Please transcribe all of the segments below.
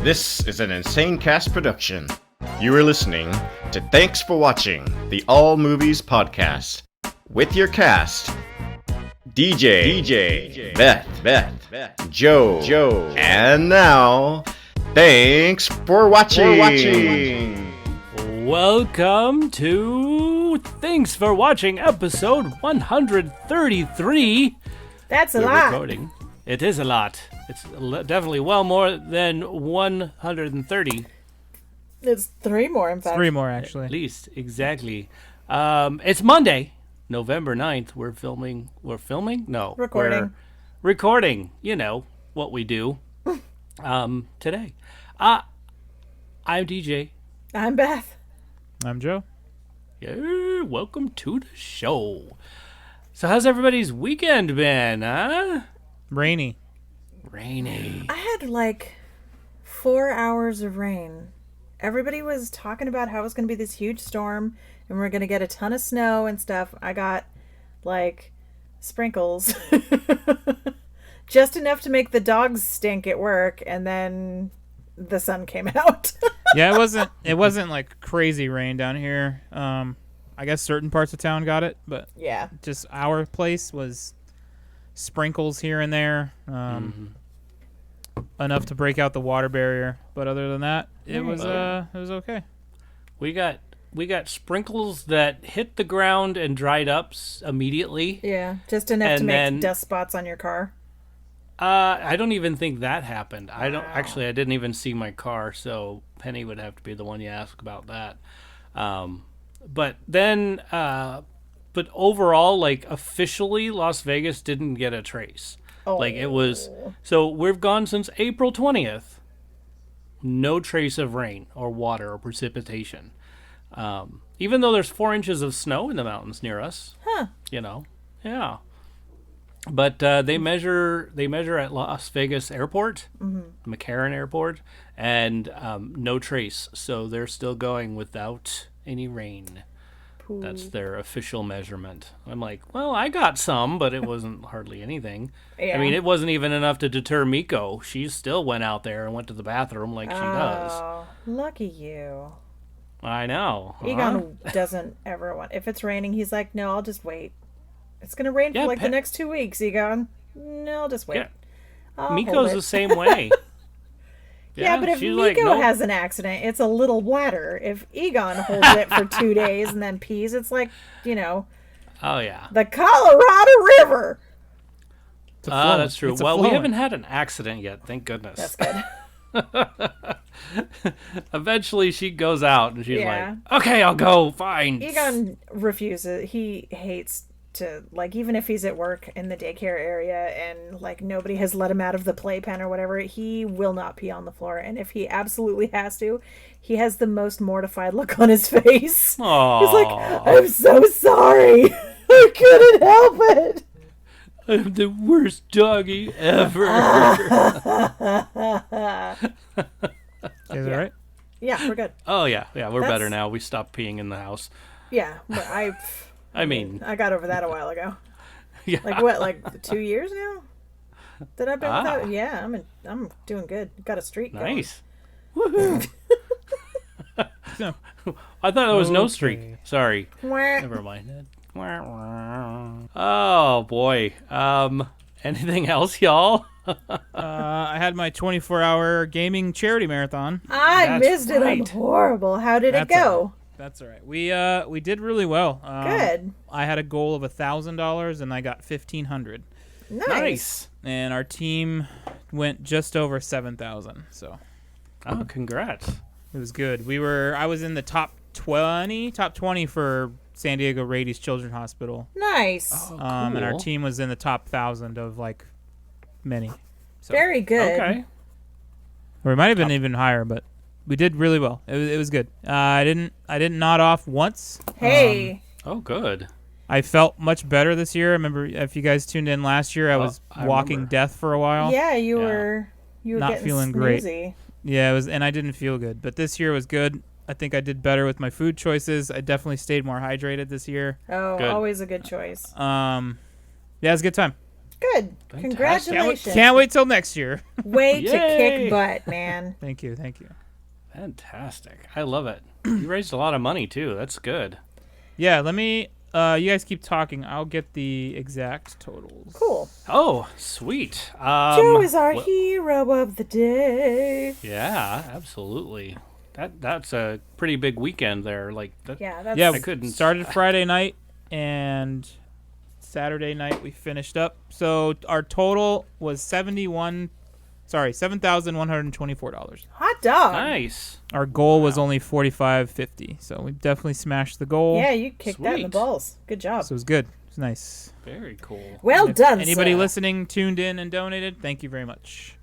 This is an Insane Cast production. You are listening to Thanks for Watching, the All Movies Podcast, with your cast, DJ, Beth, Joe, and now, thanks for watching. Welcome to Thanks for Watching, episode 133. That's a lot. Recording. It is a lot. It's definitely well more than 130. It's three more, in fact. Three more, actually. At least, exactly. It's Monday, November 9th. We're filming? No. Recording. We're recording. You know, what we do today. I'm DJ. I'm Beth. I'm Joe. Yeah, welcome to the show. So how's everybody's weekend been, huh? Rainy. I had like 4 hours of rain. Everybody was talking about how it was going to be this huge storm and we're going to get a ton of snow and stuff. I got like sprinkles. Just enough to make the dogs stink at work, and then the sun came out. Yeah, it wasn't like crazy rain down here. I guess certain parts of town got it, but yeah, just our place was sprinkles here and there. Enough to break out the water barrier, but other than that, it was okay. We got sprinkles that hit the ground and dried up immediately. Yeah, just enough to make dust spots on your car. I don't even think that happened. I didn't even see my car, so Penny would have to be the one you ask about that. But overall, like, officially, Las Vegas didn't get a trace. Oh. Like, it was, so we've gone since April 20th. No trace of rain or water or precipitation. Even though there's 4 inches of snow in the mountains near us. Huh. You know, yeah. But they measure at Las Vegas Airport, McCarran Airport, and no trace. So they're still going without any rain. Pooh. That's their official measurement. I'm like, well, I got some, but it wasn't hardly anything. Yeah. I mean, it wasn't even enough to deter Miko. She still went out there and went to the bathroom like she does. Oh, lucky you. I know. Egon doesn't ever want... If it's raining, he's like, no, I'll just wait. It's going to rain for the next 2 weeks, Egon. No, I'll just wait. Yeah. Miko's the same way. Yeah, but if Miko has an accident, it's a little bladder. If Egon holds it for 2 days and then pees, it's like, you know... Oh, yeah. The Colorado River! That's true. Well, we haven't had an accident yet, thank goodness. That's good. Eventually, she goes out and she's like, okay, I'll go, fine. Egon refuses. He hates to, like, even if he's at work in the daycare area and, like, nobody has let him out of the playpen or whatever, he will not pee on the floor. And if he absolutely has to, he has the most mortified look on his face. Aww. He's like, I'm so sorry. I couldn't help it. I'm the worst doggy ever. Is that right? Yeah, we're good. Oh, yeah. Yeah, we're better now. We stopped peeing in the house. Yeah, but I got over that a while ago. Yeah. Like 2 years now? That I've been without? Yeah, I'm doing good. Got a streak going. Nice. Woohoo. I thought there was no streak. Sorry. Never mind. Oh, boy. Anything else, y'all? I had my 24-hour gaming charity marathon. I missed it. I'm horrible. How did it go? That's all right. We did really well. Good. I had a goal of $1,000 and I got $1,500. Nice. And our team went just over 7,000. So. Oh, congrats. It was good. I was in the top 20 for San Diego Radies Children's Hospital. Nice. Oh, cool. And our team was in the top 1,000 of like many. So. Very good. Okay. Or it might have been even higher, but we did really well. It was good. I didn't nod off once. Hey. Oh, good. I felt much better this year. I remember if you guys tuned in last year, I was walking death for a while. Yeah, you were not getting feeling snoozy. Great. Yeah, it was, and I didn't feel good. But this year was good. I think I did better with my food choices. I definitely stayed more hydrated this year. Oh, good. Always a good choice. Yeah, it was a good time. Good. Fantastic. Congratulations. Can't wait till next year. Way to Yay. kick butt, man. Thank you. Fantastic. I love it. You raised a lot of money, too. That's good. Yeah, let me. You guys keep talking. I'll get the exact totals. Cool. Oh, sweet. Joe is our hero of the day. Yeah, absolutely. That's a pretty big weekend there. Like, that, Yeah, that's Yeah, I couldn't. started Friday night and Saturday night we finished up. So our total was $7,124. hot dog. Nice. Our goal was only $45.50, so we definitely smashed the goal. Yeah, you kicked that in the Sweet. balls. Good job. So it was good. It was nice. Very cool. Well If done, anybody sir. listening tuned in and donated, thank you very much.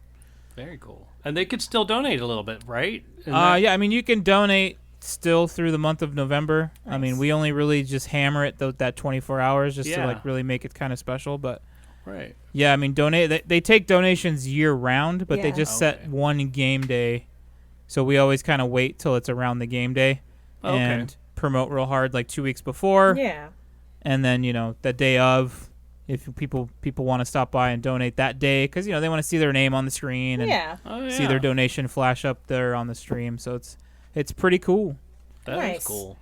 Very cool. And they could still donate a little bit, right? Isn't that- Yeah, I mean, you can donate still through the month of November. I mean, Nice. we only really just hammer it that 24 hours just to Yeah. like really make it kind of special. But Right. yeah, I mean, they take donations year round, but they Yeah. just set Okay. one game day. So we always kind of wait till it's around the game day Okay. and promote real hard like 2 weeks before. Yeah. And then, the day of, if people want to stop by and donate that day, because, they want to see their name on the screen and Yeah. Oh, yeah. see their donation flash up there on the stream. So it's pretty cool. That Nice. is cool.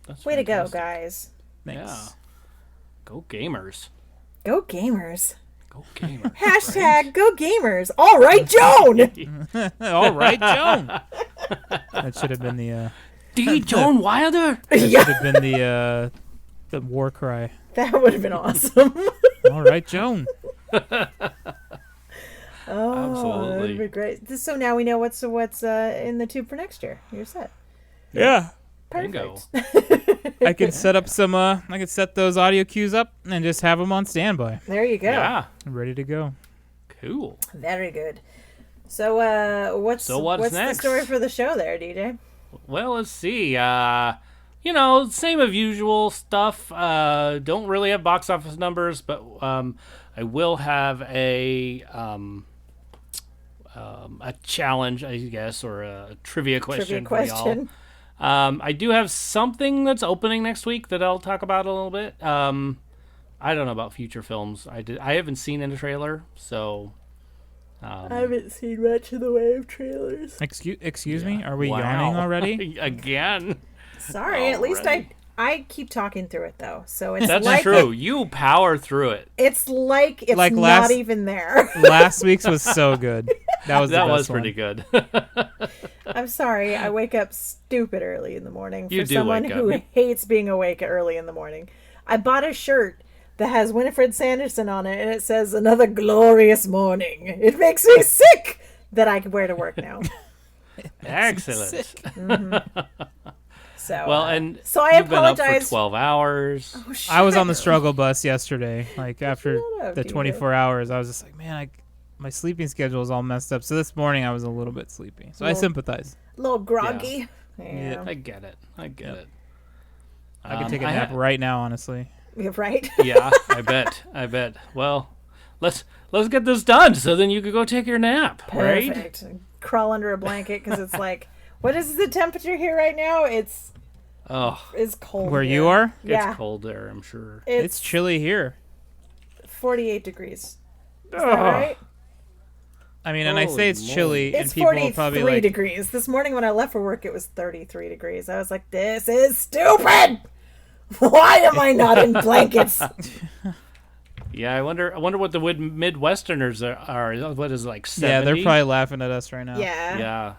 That's Way to go, fantastic. guys. Thanks. Yeah. Go gamers. Go gamers. Go gamers. Hashtag go gamers. All right, Joan. All right, Joan. That should have been the D. Joan Wilder. Yeah, should have been the war cry. that would have been awesome. All right, Joan. Oh, Absolutely. that'd be great. So now we know what's in the tube for next year. You're set. Yeah. Bingo. Perfect. I could set up some. I could set those audio cues up and just have them on standby, There you go. Yeah. ready to go. Cool. Very good. So what's what's the next? story for the show there, DJ? Well, let's see. Same of usual stuff. Don't really have box office numbers, but I will have a challenge, I guess, or a trivia question. Trivia for y'all. question. I do have something that's opening next week that I'll talk about a little bit. I don't know about future films. I haven't seen any trailer, so. I haven't seen much in the way of trailers. Excuse me. Are we Wow. yawning already? Again. Sorry, at least Already. I keep talking through it though, so it's That's like true. You power through it. It's like it's Like not last- even there. Last week's was so good. That was the That best was pretty one. good. I'm sorry, I wake up stupid early in the morning You for do someone wake who up. hates being awake early in the morning. I bought a shirt that has Winifred Sanderson on it and it says another glorious morning. It makes me sick that I can wear to work now. Excellent. So Well, and so I you've been up apologize. for 12 hours. Oh, I was on the shut struggle bus yesterday. Like after up, the DJ. 24 hours, I was just like, man, my sleeping schedule is all messed up. So this morning I was a little bit sleepy. So I Well, sympathize. a little groggy. Yeah. I get it. I get it. I could take a I nap ha- right now, honestly. You're right. Yeah, I bet. Well, let's get this done so then you could go take your nap, right? Perfect. Crawl under a blanket because it's like, what is the temperature here right now? It's Oh, cold. Where here. you are? Yeah. it's cold there, I'm sure. It's chilly here. 48 degrees. Is that Ugh. right? I mean, and I Holy say it's chilly, It's and people will 43 probably like, degrees. This morning when I left for work, it was 33 degrees. I was like, this is stupid. Why am I not in blankets? Yeah, I wonder what the Midwesterners are. What is it, like 70? yeah, they're probably laughing at us right now. Yeah. Yeah.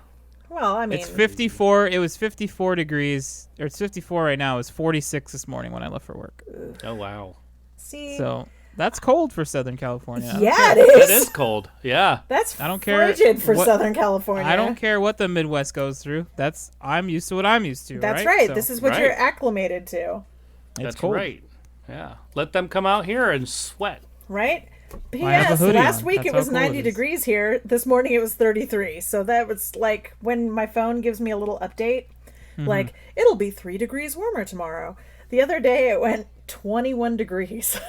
Well, I mean, It's 54. It was 54 degrees, or it's 54 right now. It was 46 this morning when I left for work. Oh, wow. see, So that's cold for Southern California. yeah, it is. That is cold. Yeah. That's I don't care frigid for what- Southern California. I don't care what the Midwest goes through. I'm used to what I'm used to. That's right. So This is what Right. you're acclimated to, it's That's cold. right. Yeah. Let them come out here and sweat. right? But I have a yes, hoodie last on. week That's it how was cold 90 it is. degrees here. This morning it was 33. So that was like when my phone gives me a little update, Mm-hmm. like it'll be 3 degrees warmer tomorrow. The other day it went 21 degrees.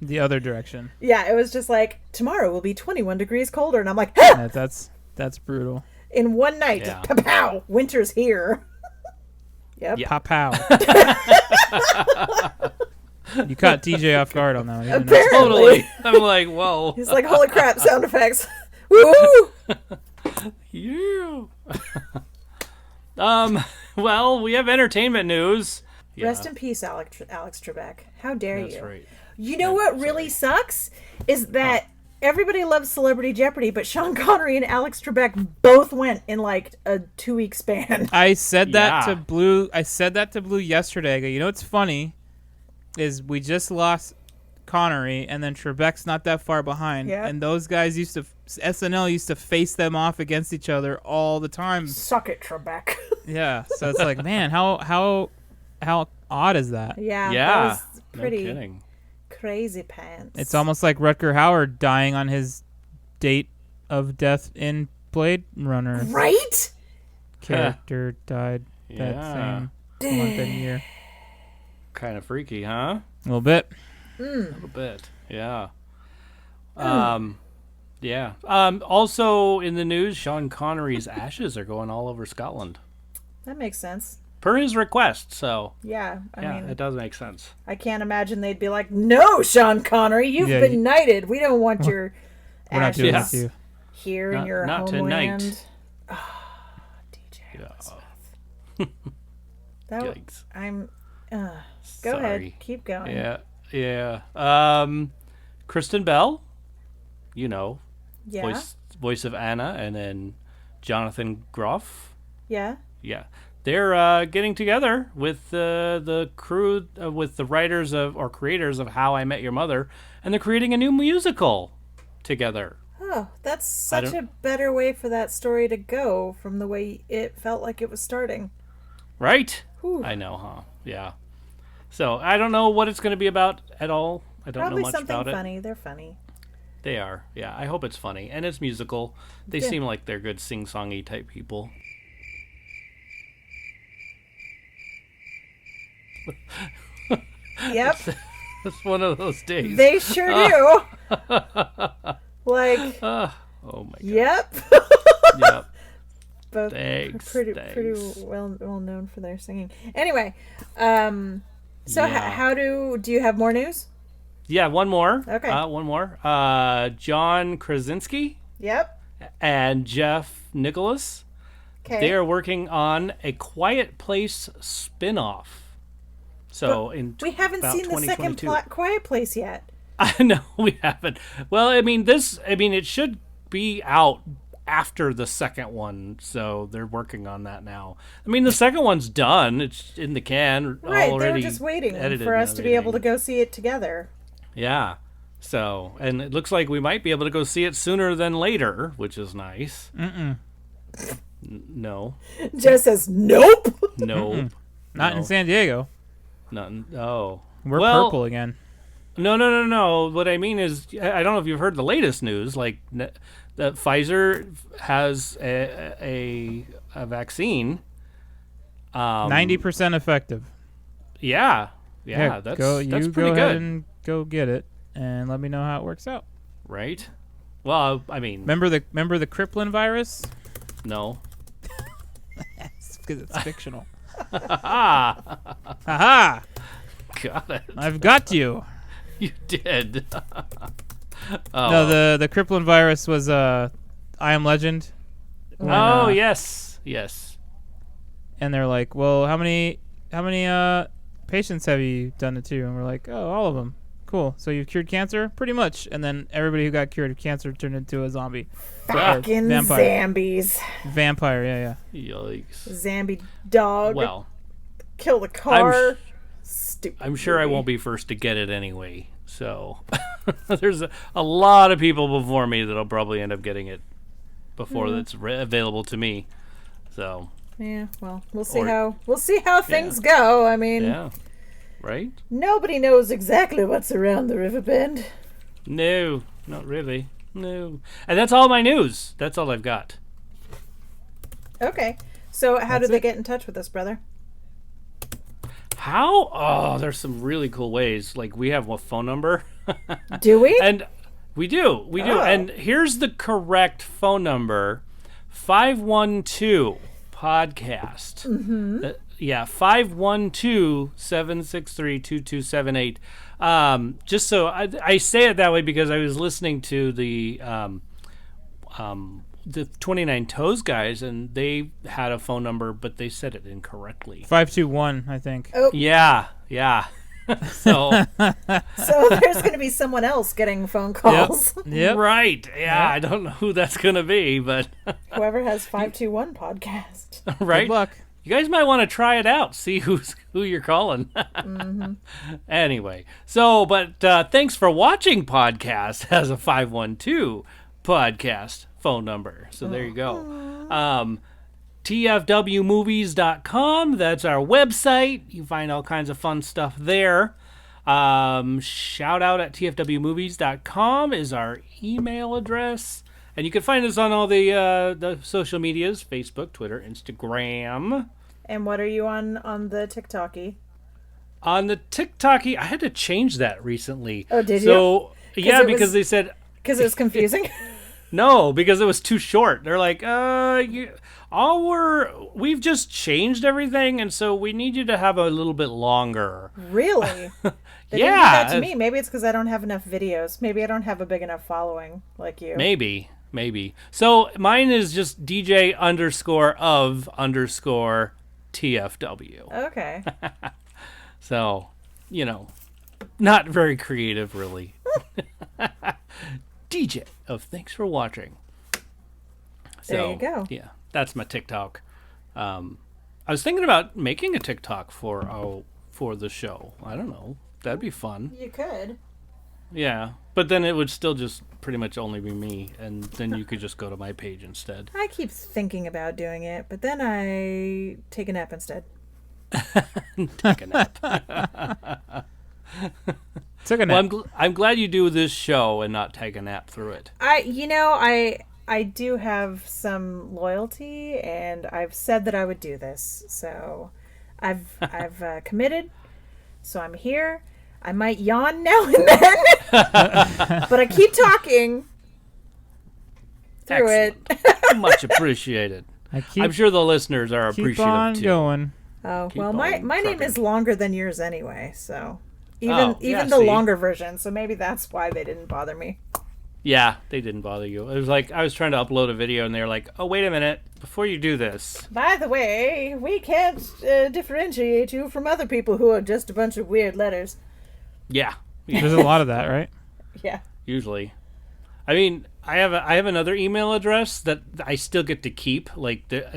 The other direction. Yeah, it was just like tomorrow will be 21 degrees colder, and I'm like, ha! That's brutal. In one night, Yeah. pow, winter's here. Yep. Yeah. Pow pow. You caught TJ off guard on that one. He didn't know. Apparently. Totally. I'm like, whoa. He's like, holy crap, sound effects. Woo! Yeah. Well, we have entertainment news. Yeah, Rest in peace, Alex Trebek. How dare that's you? right. You know what really sucks? Is that everybody loves Celebrity Jeopardy, but Sean Connery and Alex Trebek both went in like a 2-week span. I said that Yeah. to Blue. I said that to Blue yesterday. I go, you know what's funny is we just lost Connery, and then Trebek's not that far behind. Yeah. And those guys SNL used to face them off against each other all the time. Suck it, Trebek. Yeah. So it's like, man, how odd is that? Yeah, Yeah. that was pretty No kidding. crazy pants. It's almost like Rutger Hauer dying on his date of death in Blade Runner. right? Character died that Yeah. same month and year. Kind of freaky, huh? A little bit. A little bit. Yeah. Yeah. Also in the news, Sean Connery's ashes are going all over Scotland. That makes sense. Per his request, so Yeah, I yeah, mean, it does make sense. I can't imagine they'd be like, "No, Sean Connery, you've Yeah, been knighted. We don't want your We're not doing ashes this to you. here in Not- your not homeland." tonight. DJ Yeah. Elizabeth. That Yikes. I'm. Go Sorry. ahead, keep going. Yeah. Yeah. Kristen Bell, you know, Yeah, voice of Anna, and then Jonathan Groff. yeah. Yeah, they're getting together with the crew, with the writers of or creators of How I Met Your Mother, and they're creating a new musical together. Oh, that's such a don't- better way for that story to go from the way it felt like it was starting. Right? Whew. I know, huh? Yeah. So I don't know what it's going to be about at all. I don't Probably know much something about funny. They're funny. it. They are. Yeah, I hope it's funny and it's musical. They Yeah. seem like they're good sing-songy type people. Yep, It's one of those days. they sure do. Like, Oh my god. yep. Yep. Both Thanks. pretty thanks. well known for their singing. Anyway, so Yeah. how do you have more news? Yeah, one more. Okay. One more. John Krasinski Yep. and Jeff Nicholas. Okay. They are working on a Quiet Place spin-off. So We haven't about seen the second 2022. Quiet Place yet. I know we haven't. Well, I mean it should be out after the second one, so they're working on that now. I mean, the second one's done; it's in the can Right. They were already. just waiting edited for and us to be able to everything. go see it together. Yeah. So, and it looks like we might be able to go see it sooner than later, which is nice. No, Jess says nope. no, Not in San Diego. nothing. Oh, We're well, purple again. No. What I mean is, I don't know if you've heard the latest news. Like that Pfizer has a vaccine. 90% effective. Yeah, Heck, that's go pretty ahead good, and go get it, and let me know how it works out. right? Well, I mean, Remember the Kriplin virus? no. It's because it's fictional. Ah, Haha! got it. I've got you. You did. Oh. No, the Kriplin virus was I Am Legend. When, Oh yes. And they're like, well, how many patients have you done it to? And we're like, oh, all of them. Cool. So you've cured cancer? Pretty much. And then everybody who got cured of cancer turned into a zombie. Fucking Vampire. Zambies. Vampire, yeah. Yikes. Zambi dog. Well, Kill the car. I'm Stupid. I'm sure I movie. won't be first to get it anyway. So there's a lot of people before me that'll probably end up getting it before it's available to me. So Yeah, well, we'll see Or- how things go. I mean, yeah, right? nobody knows exactly what's around the river bend. No, not really. No, and that's all my news. That's all I've got. Okay. So how do they get in touch with us, brother? How? Oh, there's some really cool ways. Like we have a phone number. Do we? And we do. Oh. And here's the correct phone number: 512 podcast. Yeah, 512-763-2278. Just so I say it that way because I was listening to the 29 Toes guys, and they had a phone number, but they said it incorrectly. 521, I think. Oh. Yeah. So there's going to be someone else getting phone calls. Yep. Right. Yeah, I don't know who that's going to be, but Whoever has 521 podcast. right. Good luck. You guys might want to try it out, see who you're calling. Anyway, but Thanks for Watching podcast has a 512 podcast phone number. So there you go. tfwmovies.com, that's our website. You find all kinds of fun stuff there. Shout out at tfwmovies.com is our email address. And you can find us on all the social medias, Facebook, Twitter, Instagram. And what are you on the TikToky? On the TikToky, I had to change that recently. Oh, did you? So, yeah, because they said... Because it was confusing? No, because it was too short. They're like, we've just changed everything, and so we need you to have a little bit longer. Really? They didn't do that to me. Maybe it's because I don't have enough videos. Maybe I don't have a big enough following like you. Maybe. So mine is just DJ_of_TFW. Okay. So, not very creative, really. DJ of Thanks for Watching. There you go. Yeah, that's my TikTok. I was thinking about making a TikTok for the show. I don't know. That'd be fun. You could. Yeah, but then it would still just pretty much only be me, and then you could just go to my page instead. I keep thinking about doing it, but then I take a nap instead. Take a nap. Took a nap. Well, I'm glad you do this show and not take a nap through it. I do have some loyalty, and I've said that I would do this, so I've committed. So I'm here. I might yawn now and then, but I keep talking through Excellent. Much appreciated. I'm sure the listeners are keep appreciative on too. going. Oh, Keep well, on my name trucking. is longer than yours anyway, so even the see? longer version, so maybe that's why they didn't bother me. Yeah, they didn't bother you. It was like I was trying to upload a video, and they were like, "Oh, wait a minute! Before you do this, By the way, we can't differentiate you from other people who are just a bunch of weird letters. yeah, There's a lot of that, right? Yeah. usually." I mean, I have another email address that I still get to keep. Like the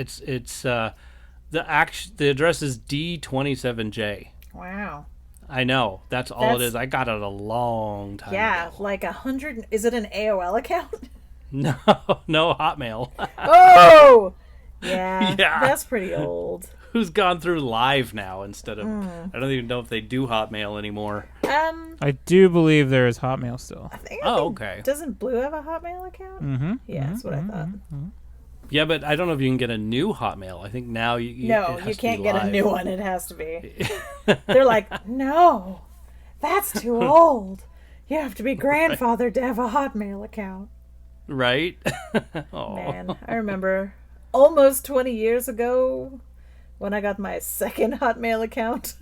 address is D27J. Wow. I know. That's all it That's- is. I got it a long time Yeah, ago. like 100. Is it an AOL account? No Hotmail. Oh! Yeah. Yeah. That's pretty old. Who's gone through Live now instead of... I don't even know if they do Hotmail anymore. I do believe there is Hotmail still. I think Okay. Doesn't Blue have a Hotmail account? Mm-hmm. Yeah, that's what I thought. Yeah, but I don't know if you can get a new Hotmail. I think now you No, it has you to can't be get a Live. new one. It has to be. They're like, no, that's too old. You have to be grandfathered to have a Hotmail account. Right? Oh. Man, I remember almost 20 years ago when I got my second Hotmail account.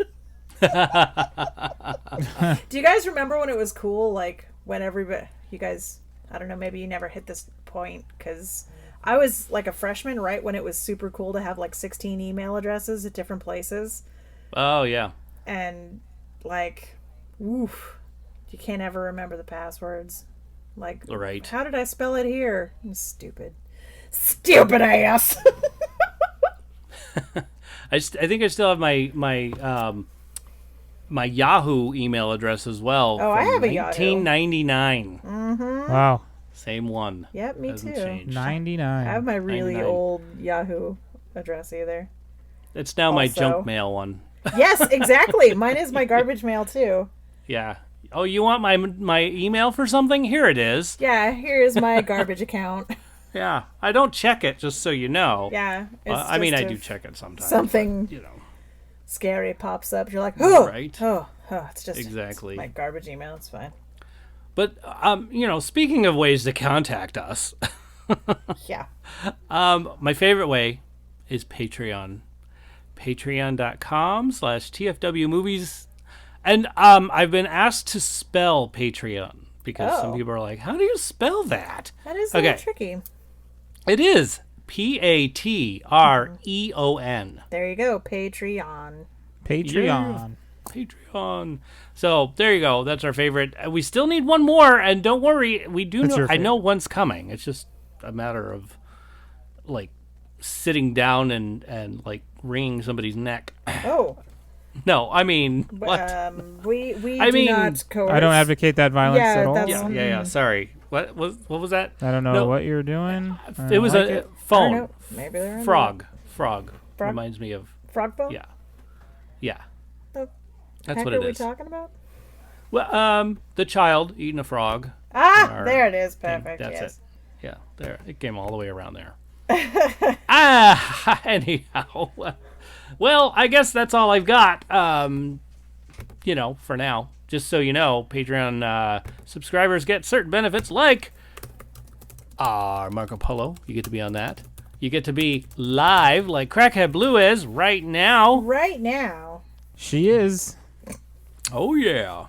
Do you guys remember when it was cool? Like when everybody, you guys, I don't know, maybe you never hit this point because I was like a freshman right when it was super cool to have like 16 email addresses at different places. Oh, yeah. And like, woof, you can't ever remember the passwords. Like, Right. how did I spell it here? Stupid ass. I think I still have my Yahoo email address as well. Oh, I from have a Yahoo. 1999. Wow. Same one. Yep, me Hasn't too. changed. 99. I have my really 99. old Yahoo address either. It's now my Also- junk mail one. Yes, exactly. Mine is my garbage mail too. Yeah. Oh, you want my email for something? Here it is. Yeah, here's my garbage account. Yeah. I don't check it, just so you know. Yeah. It's I mean, just I do if check it sometimes. something You know. scary pops up. You're like, oh, Right. oh, it's just Exactly. my garbage email. It's fine. But speaking of ways to contact us, Yeah. my favorite way is Patreon. patreon.com/tfwmovies. And I've been asked to spell Patreon because some people are like, how do you spell that? That is a little tricky. It is Patreon. There you go, Patreon. Yeah. Patreon. So there you go. That's our favorite. We still need one more, and don't worry, we do know. I know one's coming. It's just a matter of like sitting down and like wringing somebody's neck. Oh. No, I mean what? We do not coerce. I don't advocate that violence at all. Yeah. Sorry. What was that? I don't know what you're doing. It was a phone. Maybe they're Frog. Reminds me of frog phone. Yeah. The That's heck what it are we is. talking about? Well, the child eating a frog. There it is. Perfect. That's yes. it. Yeah, there. It came all the way around there. Anyhow. Well, I guess that's all I've got. For now. Just so you know, Patreon subscribers get certain benefits like our Marco Polo. You get to be on that. You get to be live like Crackhead Blue is right now. Right now. She is. Oh yeah.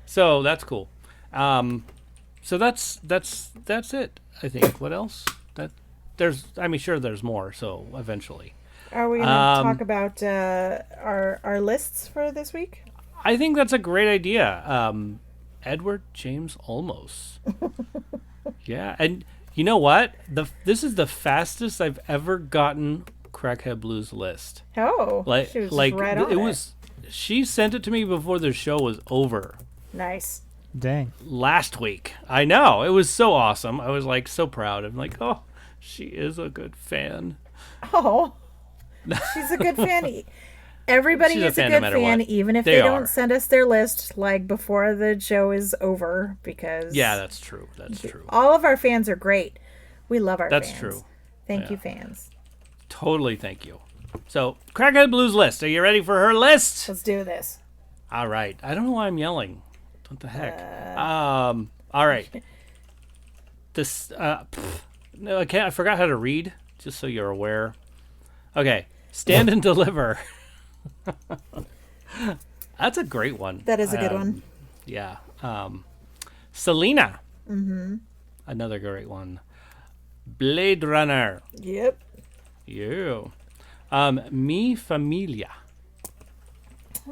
So that's cool. So that's it. I think. What else? Sure there's more. So eventually. Are we gonna talk about our lists for this week? I think that's a great idea. Edward James Olmos. Yeah, and you know what? This is the fastest I've ever gotten Crackhead Blue's list. Oh, she was just right on it. She sent it to me before the show was over. Nice. Dang. Last week. I know. It was so awesome. I was like so proud. I'm like, oh, she is a good fan. Oh, she's a good fan. Everybody is a good fan, even if they don't send us their list like before the show is over. Because that's true. That's true. All of our fans are great. We love our fans. That's true. Thank you, fans. Totally, thank you. So, Crackhead Blue's list. Are you ready for her list? Let's do this. All right. I don't know why I'm yelling. What the heck? All right. This. No, I can't. I forgot how to read. Just so you're aware. Okay. Stand and Deliver. That's a great one. That is a good one. Yeah. Selena. Mm-hmm. Another great one. Blade Runner. Yep. You. Mi Familia.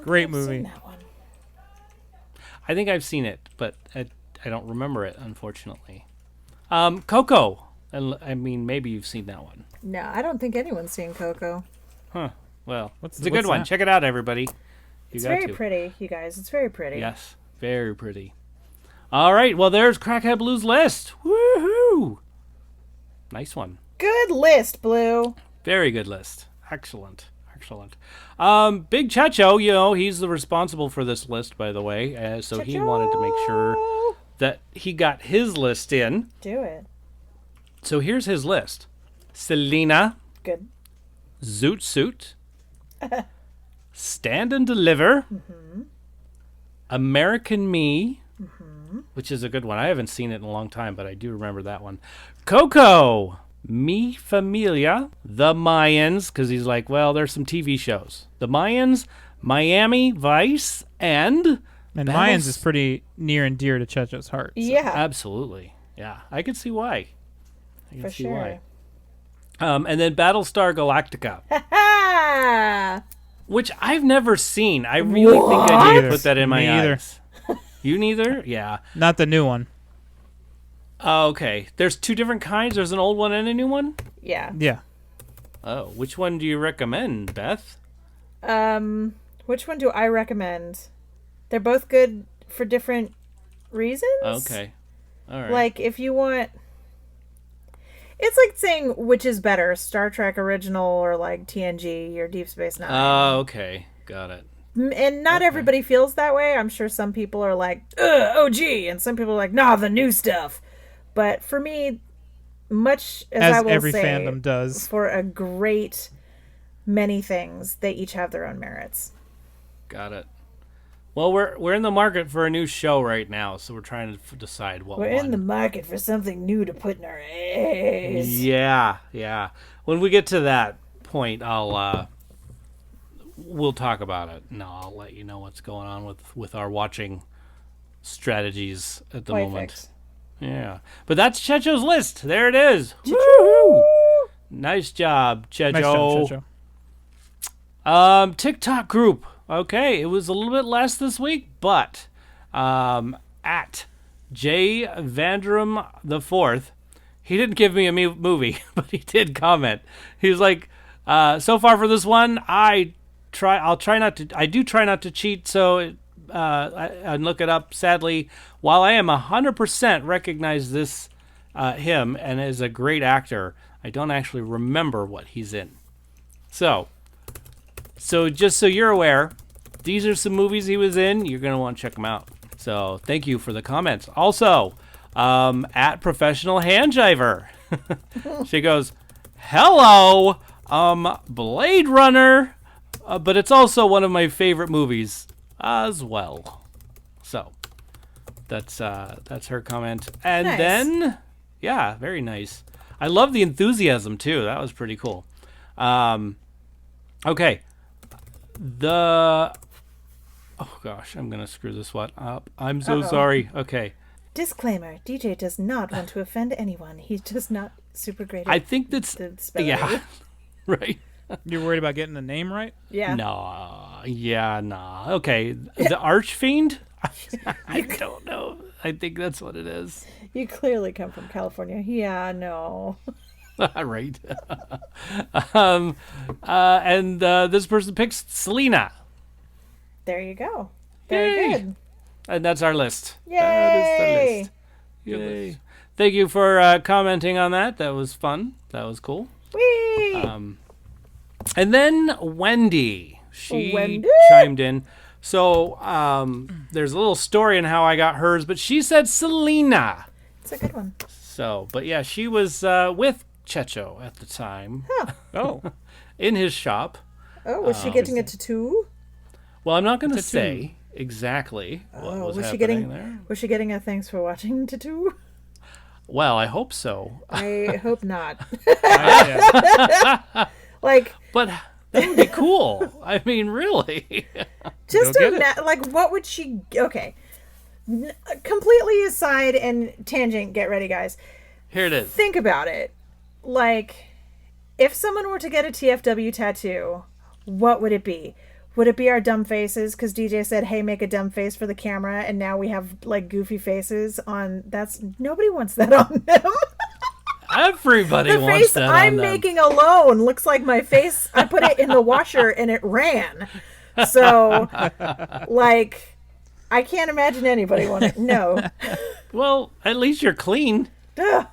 Great movie. I've seen that one. I think I've seen it, but I don't remember it, unfortunately. Coco. I mean, maybe you've seen that one. No, I don't think anyone's seen Coco. Huh. Well, it's a good one. Check it out, everybody. It's very pretty, you guys. It's very pretty. Yes, very pretty. All right. Well, there's Crackhead Blue's list. Woohoo! Nice one. Good list, Blue. Very good list. Excellent. Big Chacho, he's responsible for this list, by the way. So he wanted to make sure that he got his list in. Do it. So here's his list. Selena. Good. Zoot Suit. Stand and Deliver. Mm-hmm. American Me. Mm-hmm. Which is a good one. I haven't seen it in a long time, but I do remember that one. Coco. Mi Familia. The Mayans. Because he's like, well, there's some TV shows. The Mayans. Miami Vice. And Mayans is pretty near and dear to Checho's heart. So. Yeah. Absolutely. Yeah. I could see why. For sure. And then Battlestar Galactica. Which I've never seen. I really think I need to put that in my eyes. You neither? Yeah. Not the new one. Oh, okay. There's two different kinds. There's an old one and a new one? Yeah. Yeah. Oh, which one do you recommend, Beth? Which one do I recommend? They're both good for different reasons. Okay. All right. Like, if you want... It's like saying which is better, Star Trek Original or like TNG or Deep Space Nine. Oh, okay. Got it. And not everybody feels that way. I'm sure some people are like, OG, and some people are like, nah, the new stuff. But for me, much as I will every say, fandom does, for a great many things, they each have their own merits. Got it. Well, we're in the market for a new show right now, so we're trying to decide what We're in the market for something new to put in our ass. Yeah. When we get to that point, I'll we'll talk about it. No, I'll let you know what's going on with our watching strategies at the White moment. fix. Yeah, but that's Checho's list. There it is. Woo! Nice job, Checho. Nice job, Checho. TikTok group. Okay, it was a little bit less this week, but at J Vandrum the Fourth, he didn't give me a movie, but he did comment. He was like, "So far for this one, I do try not to cheat, so I look it up. Sadly, while I am 100% recognize this him and is a great actor, I don't actually remember what he's in. So just so you're aware, these are some movies he was in. You're gonna want to check them out. So thank you for the comments. Also, at Professional Handjiver, she goes, "Hello, Blade Runner, but it's also one of my favorite movies as well." So that's her comment. And Nice. then, yeah, very nice. I love the enthusiasm too. That was pretty cool. Okay. Oh gosh, I'm gonna screw this one up. I'm so sorry. Okay. Disclaimer: DJ does not want to offend anyone. He's just not super great. I think that's the spelling. yeah, right. You're worried about getting the name right? Yeah. No, yeah, nah. Okay, the Archfiend. I don't know. I think that's what it is. You clearly come from California. Yeah, no. Right. And this person picks Selena, There you go. Very Yay. good. and that's our list. Yay! That is the list. Yay! Thank you for commenting on that. That was fun. That was cool. Whee! And then Wendy, she Wendy? chimed in. So there's a little story in how I got hers, but she said Selena. It's a good one. So, but yeah, she was with Checho at the time Oh. in his shop. Oh, was she getting a tattoo? Well, I'm not going to say exactly what was was she happening getting? there. Was she getting a thanks for watching tattoo? Well, I hope so. I hope not. Yeah. Like, But that would be cool. I mean, really. just Go get it. like, what would she? Okay, completely aside and tangent. Get ready, guys. Here it is. Think about it. Like, if someone were to get a TFW tattoo, what would it be? Would it be our dumb faces? Because DJ said, "Hey, make a dumb face for the camera," and now we have like goofy faces on. That's nobody wants that on them. Everybody The wants face that I'm on them. making alone looks like my face. I put it in the washer and it ran. So, like, I can't imagine anybody wanting. No. Well, at least you're clean. Ugh.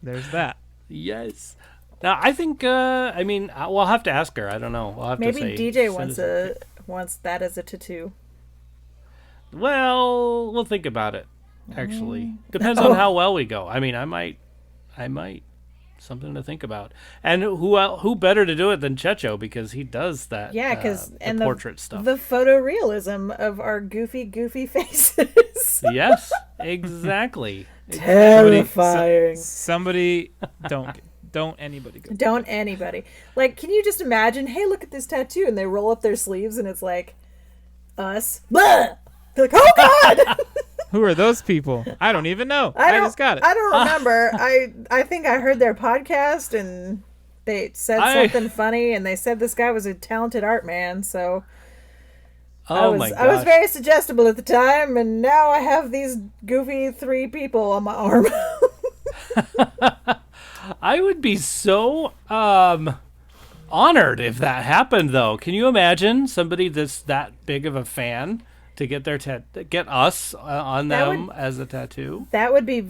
There's that. Yes. Now, I think, I mean, we'll have to ask her. I don't know. We'll have Maybe to say. DJ send wants that as a tattoo. Well, we'll think about it, actually. Depends on how well we go. I mean, I might. Something to think about. And who better to do it than Checho, because he does that. Yeah, because the portrait stuff. the photorealism of our goofy faces. Yes, exactly. Terrifying. Somebody don't anybody go. Don't anybody. Like, can you just imagine, hey, look at this tattoo, and they roll up their sleeves and it's like, us. Blah! They're like, oh God! Who are those people? I don't even know. I just got it. I don't remember. I think I heard their podcast and they said something funny, and they said this guy was a talented art man, so I was very suggestible at the time, and now I have these goofy 3 people on my arm. I would be so honored if that happened, though. Can you imagine somebody that's that big of a fan to get their get us on them as a tattoo? That would be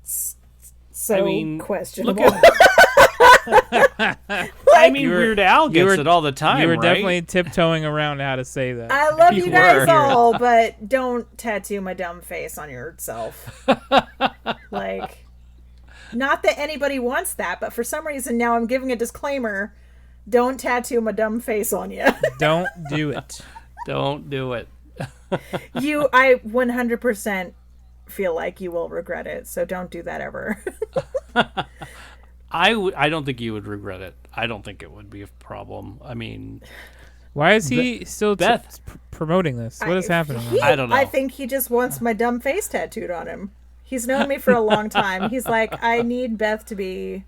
so questionable. Look at, I mean, Weird Al gets it all the time. You were right? definitely tiptoeing around how to say that. I love You you guys were. all, but don't tattoo my dumb face on yourself. Like, not that anybody wants that, but for some reason now I'm giving a disclaimer. Don't tattoo my dumb face on you. Don't do it. Don't do it. I 100% feel like you will regret it, so don't do that ever. I don't think you would regret it. I don't think it would be a problem. I mean, Why is he still Beth. promoting this? What is happening? I don't know. I think he just wants my dumb face tattooed on him. He's known me for a long time. He's like, I need Beth to be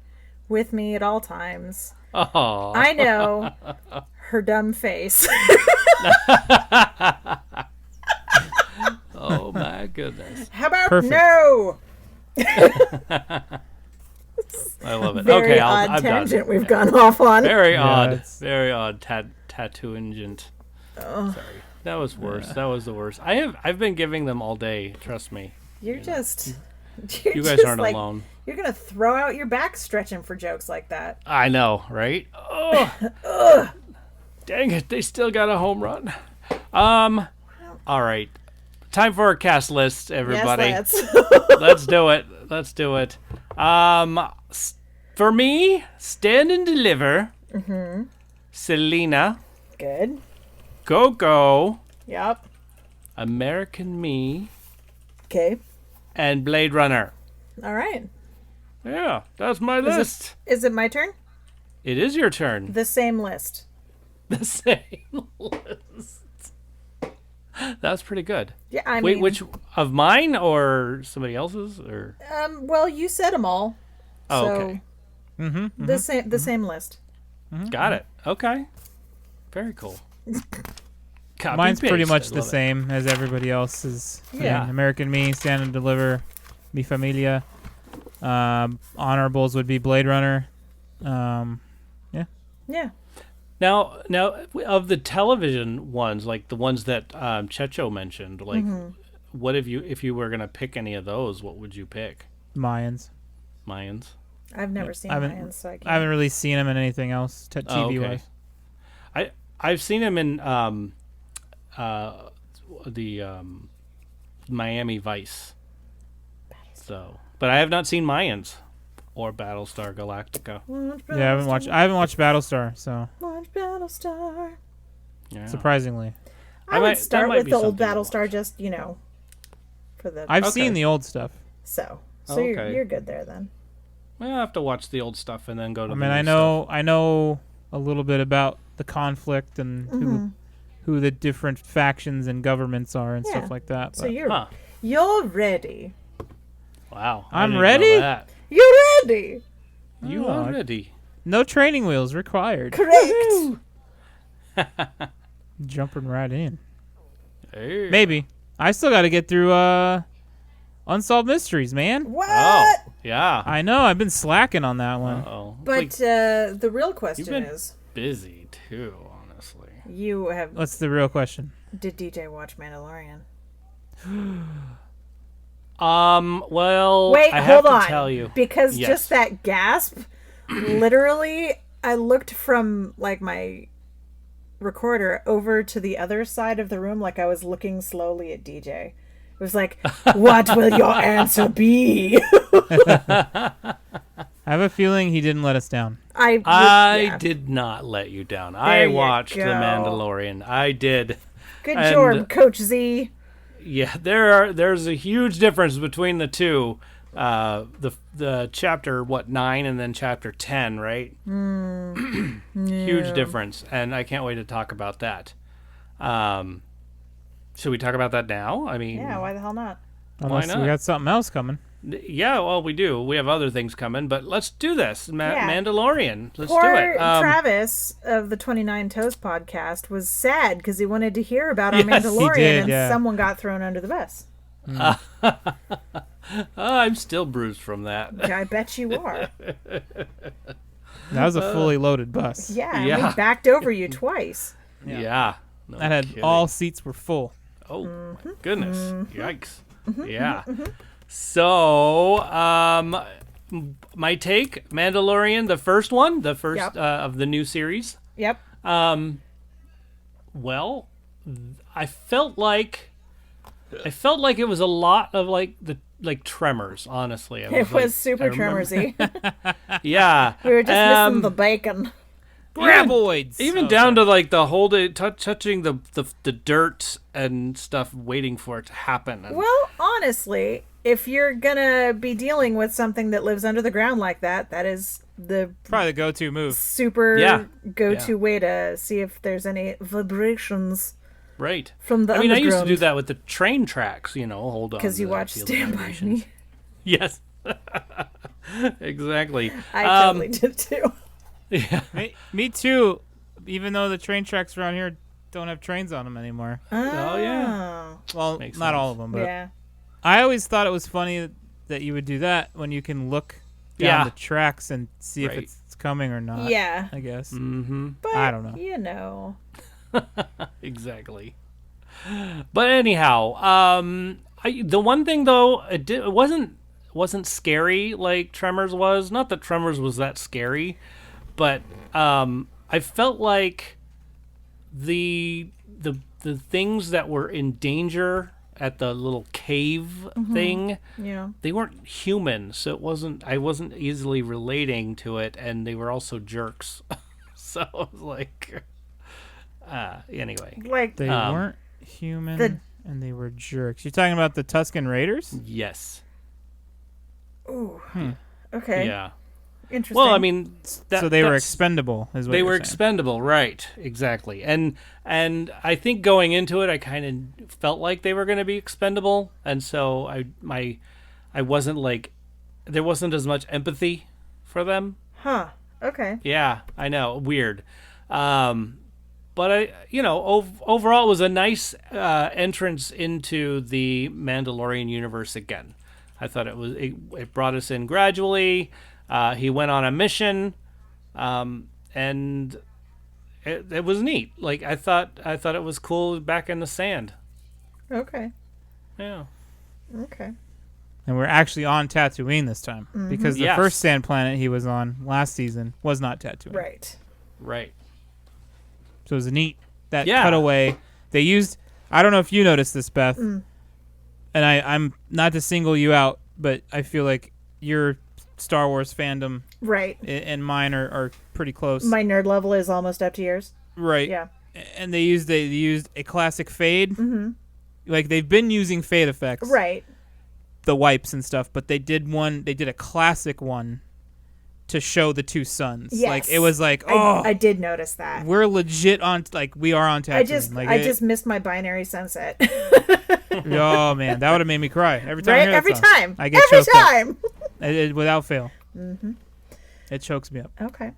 with me at all times. Oh, I know her dumb face. oh my goodness. How about Perfect. no? I love it. Very Okay, odd I'm tangent done. we've gone off on. Very Yeah, odd. it's- Very odd. Tattoo ingent. Sorry, that was worse. That was the worst. I've been giving them all day. Trust me. You're just. You guys just aren't like, alone. You're gonna throw out your back stretching for jokes like that. I know, right? Ugh. Dang it! They still got a home run. All right. Time for our cast list, everybody. Yes, let's. Let's do it. Let's do it. For me, Stand and Deliver. Mm-hmm. Selena. Good. Go. Yep. American Me. Okay. And Blade Runner. All right. Yeah, that's my list. Is it my turn? It is your turn. The same list. The same list. That's pretty good. Yeah, I Wait, mean, which of mine or somebody else's or? well, you said them all. Oh, so okay. the same list. Got it. Okay. Very cool. Copy Mine's pretty paste. much I the love it. same as everybody else's. Yeah. American Me, Stand and Deliver, Mi Familia. Honorables would be Blade Runner. Yeah. Now, of the television ones, like the ones that Checho mentioned, like, what if you were gonna pick any of those? What would you pick? Mayans. Mayans. I've never seen I haven't- Mayans, so I can't. I haven't really seen him in anything else TV okay. wise. I've seen him in the Miami Vice. So, but I have not seen Mayans or Battlestar Galactica. Yeah, I haven't watched Battlestar, so Watch Battlestar. Yeah. surprisingly. I That would might- start that might with be the old something to Battlestar, just for the. I've Okay. seen the old stuff. So Okay. you're good there then. Well, I have to watch the old stuff and then go to. I the mean, new I know a little bit about the conflict and who the different factions and governments are and Yeah. stuff like that. So but Stuff. Huh. you're ready. Wow. I I'm didn't know ready? that. You're ready. You Oh, are ready. no training wheels required. Correct. Jumping right in. Hey. Maybe. I still got to get through Unsolved Mysteries, man. What? Oh, yeah. I know. I've been slacking on that one. Oh. But the real question been- is, busy too, honestly. you have. What's the real question? Did DJ watch Mandalorian? Well, Wait, I have hold to on. tell you. Because Yes. just that gasp, literally, I looked from like my recorder over to the other side of the room, like I was looking slowly at DJ. It was like, what will your answer be? I have a feeling he didn't let us down. I did not let you down. There I you watched The go. Mandalorian. I did. Good and- job, Coach Z. Yeah, there's a huge difference between the two. The chapter 9 and then chapter 10, right? Huge difference, and I can't wait to talk about that. Should we talk about that now? I mean, Yeah, why the hell not? Unless not? we got something else coming. yeah, well, we do. We have other things coming, but let's do this. Yeah. Mandalorian. Let's Poor do it. Travis of the 29 Toes podcast was sad because he wanted to hear about our Yes, he Mandalorian did, and yeah. someone got thrown under the bus. I'm still bruised from that. I bet you are. That was a fully loaded bus. Yeah, and Yeah. we backed over you twice. Yeah. No That had kidding. all seats were full. Oh my goodness! Yikes! Yeah. So, my take: Mandalorian, the first one, the first Yep. of the new series. Yep. Well, I felt like it was a lot of like Tremors. Honestly, It was super tremorsy. Yeah, We were just missing the bacon. Graboids! even down to like the holding, touching the dirt and stuff, waiting for it to happen. And, Well, honestly, if you're gonna be dealing with something that lives under the ground like that, that is probably the go-to move. Super go-to way to see if there's any vibrations. Right. From the I underground. used to do that with the train tracks, hold on. Because you watch Stand By Me. Yes. Exactly. I totally did too. Yeah. Me too, even though the train tracks around here don't have trains on them anymore. Oh, yeah. Well, Makes not sense. all of them, but Yeah. I always thought it was funny that you would do that when you can look down the tracks and see if it's coming or not. Yeah. I guess. Mm-hmm. But, I don't know. Exactly. But anyhow, the one thing though, it wasn't scary like Tremors was. Not that Tremors was that scary, but I felt like the things that were in danger at the little cave thing, they weren't human, so I wasn't easily relating to it, and they were also jerks. So I was like, anyway. Like They weren't human and they were jerks. You're talking about the Tusken Raiders? Yes. Ooh. Okay. Yeah. Interesting. Well, I mean, So they were expendable, is what they you're were saying. expendable, right? Exactly. And I think going into it, I kind of felt like they were going to be expendable, and so I wasn't like, there wasn't as much empathy for them. Huh. Okay. Yeah, I know, weird. But overall, it was a nice entrance into the Mandalorian universe again. I thought it brought us in gradually. He went on a mission, and it was neat. Like I thought it was cool back in the sand. Okay. Yeah. Okay. And we're actually on Tatooine this time because the first sand planet he was on last season was not Tatooine. Right. Right. So it was neat. That cutaway they used. I don't know if you noticed this, Beth. And I'm not to single you out, but I feel like your Star Wars fandom, right, and mine are pretty close. My nerd level is almost up to yours. Right. Yeah. And they used a classic fade. Mm-hmm. Like they've been using fade effects. Right. The wipes and stuff, but they did a classic one to show the two suns. Yes. Like it was like, I did notice that. We're legit on, like we are on Tatooine. I just missed my binary sunset. Oh man, that would have made me cry every time. Right? I hear that Every song. time. I get every choked up. time. Without fail. Mm-hmm. It chokes me up. Okay.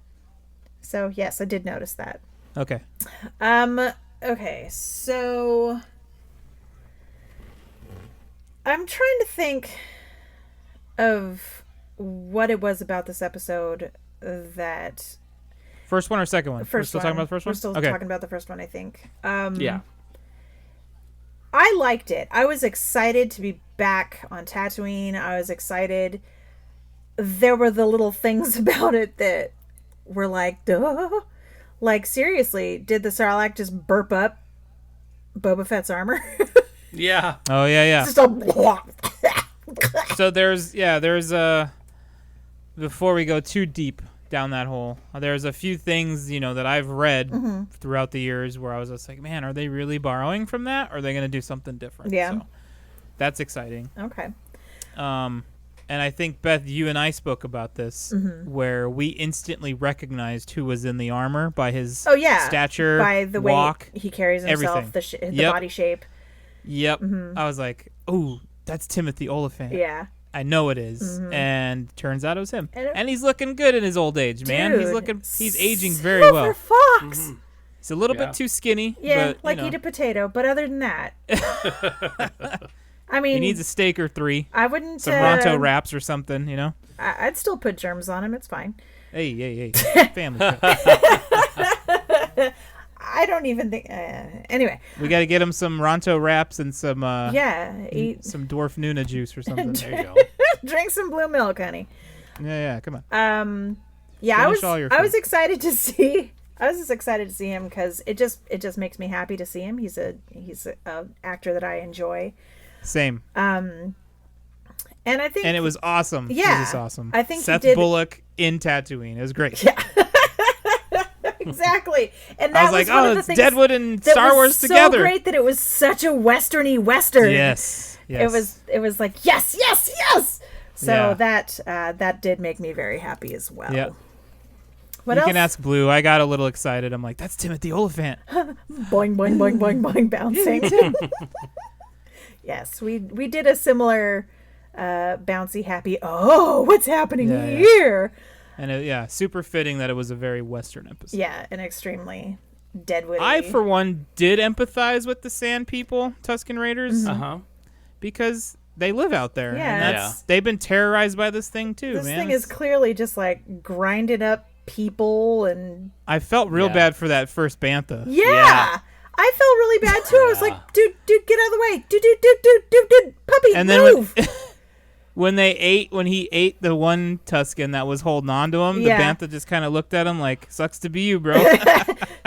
So yes, I did notice that. Okay. Okay, so I'm trying to think of what it was about this episode that... First one or second one? We're still talking about the first one? We're still talking about the first one, I think. Yeah. I liked it. I was excited to be back on Tatooine. I was excited. There were the little things about it that were like, duh. Like, seriously, did the Sarlacc just burp up Boba Fett's armor? Yeah. Oh, yeah. Just a... So there's before we go too deep down that hole, there's a few things, that I've read throughout the years where I was just like, man, are they really borrowing from that? Or are they going to do something different? Yeah. So that's exciting. Okay. And I think, Beth, you and I spoke about this, where we instantly recognized who was in the armor by his stature, by the walk, way he carries himself, everything. The body shape. Yep. I was like, ooh, that's Timothy Oliphant. Yeah. I know it is. And turns out it was him. And he's looking good in his old age, man. Dude, He's aging very well. Fox. He's a little bit too skinny. Yeah, but, like eat a potato. But other than that, I mean, he needs a steak or three. I wouldn't. Some Ronto wraps or something, I'd still put germs on him. It's fine. Hey. Family show. I don't even think. Anyway, we got to get him some Ronto wraps and some. Eat some Dwarf Nuna juice or something. There you go. Drink some blue milk, honey. Yeah. Come on. Yeah, Finish all your I was food. excited to see. I was just excited to see him because it just makes me happy to see him. He's a actor that I enjoy. Same. And I think, and it was awesome. Yeah, it was awesome. I think Seth he did, Bullock in Tatooine. It was great. Yeah. Exactly. And that I was like, one of oh, the it's things Deadwood and that Star was Wars so together. Great that it was such a westerny western. Yes. Yes. It was like yes, yes, yes. So Yeah. that did make me very happy as well. Yep. What You else? can ask Blue. I got a little excited. I'm like, that's Timothy Oliphant. Boing, boing, boing, boing, boing, bouncing. Yes, we did a similar bouncy, happy. Oh, what's happening Yeah, yeah. here? And super fitting that it was a very Western episode. Yeah, an extremely Deadwood. I, for one, did empathize with the Sand People, Tusken Raiders, because they live out there. Yeah. And they've been terrorized by this thing too, this man. thing is clearly just like grinded up people and I felt real bad for that first bantha. yeah. I felt really bad too. I was like, dude, get out of the way. Dude, puppy, And then move. when he ate the one Tusken that was holding on to him, Yeah. the bantha just kind of looked at him like, sucks to be you, bro.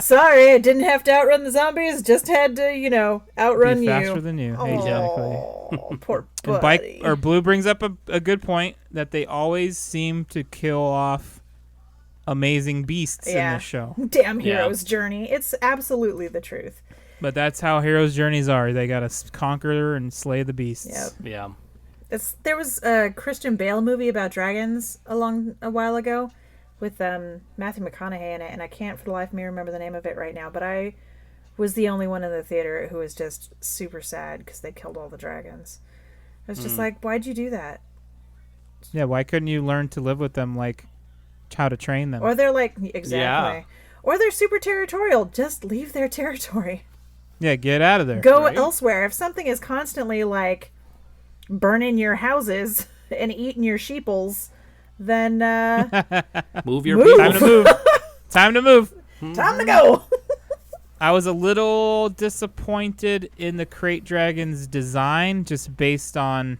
Sorry, I didn't have to outrun the zombies. Just had to, outrun Be you. faster than you. Exactly. Oh, poor And buddy. Blue brings up a good point that they always seem to kill off amazing beasts in this show. Damn hero's journey. It's absolutely the truth. But that's how heroes' journeys are. They gotta conquer and slay the beasts. Yep. Yeah. There was a Christian Bale movie about dragons a while ago with Matthew McConaughey in it, and I can't for the life of me remember the name of it right now, but I was the only one in the theater who was just super sad because they killed all the dragons. I was just like, why'd you do that? Yeah, why couldn't you learn to live with them, like how to train them? Or they're like, exactly. Or they're super territorial. Just leave their territory. Yeah, get out of there. Go elsewhere. If something is constantly like burning your houses and eating your sheeples, then Move your Move. Time to move. Time to move. time to go. I was a little disappointed in the Crate Dragon's design, just based on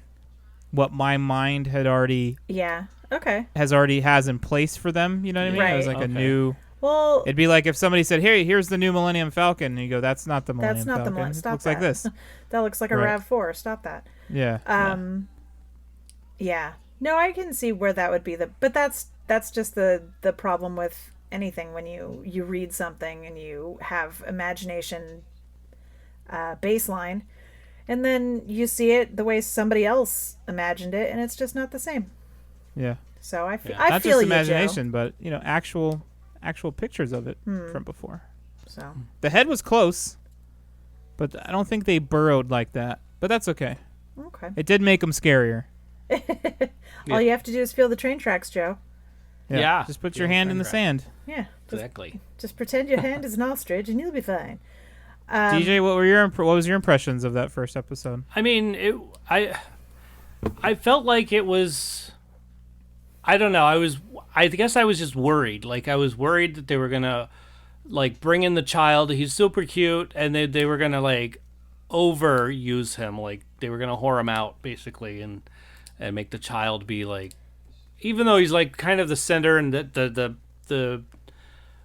what my mind had already Yeah. Okay. has in place for them. You know what I mean? It was Right. like a Okay. new. Well, It'd be like if somebody said, "Here's the new Millennium Falcon," and you go, "That's not the Millennium that's not Falcon. the one. It Stop looks that. like this." That looks like a Right. RAV4. Stop that. Yeah. Yeah. No, I can see where that would be but that's just the problem with anything when you read something and you have imagination baseline, and then you see it the way somebody else imagined it, and it's just not the same. Yeah. So I Not feel just you, Joe. imagination, but actual pictures of it from before. So The head was close, but I don't think they burrowed like that. But that's okay. okay. It did make them scarier. All you have to do is feel the train tracks, Joe. Yeah. Just put Feel your the hand train in the track. sand. Yeah. Exactly. Just pretend your hand is an ostrich, and you'll be fine. DJ, what was your impressions of that first episode? I mean, I felt like it was. I don't know. I guess I was just worried. Like I was worried that they were gonna, like, bring in the child. He's super cute, and they were gonna like overuse him. Like they were gonna whore him out basically, and make the child be like, even though he's like kind of the center, and the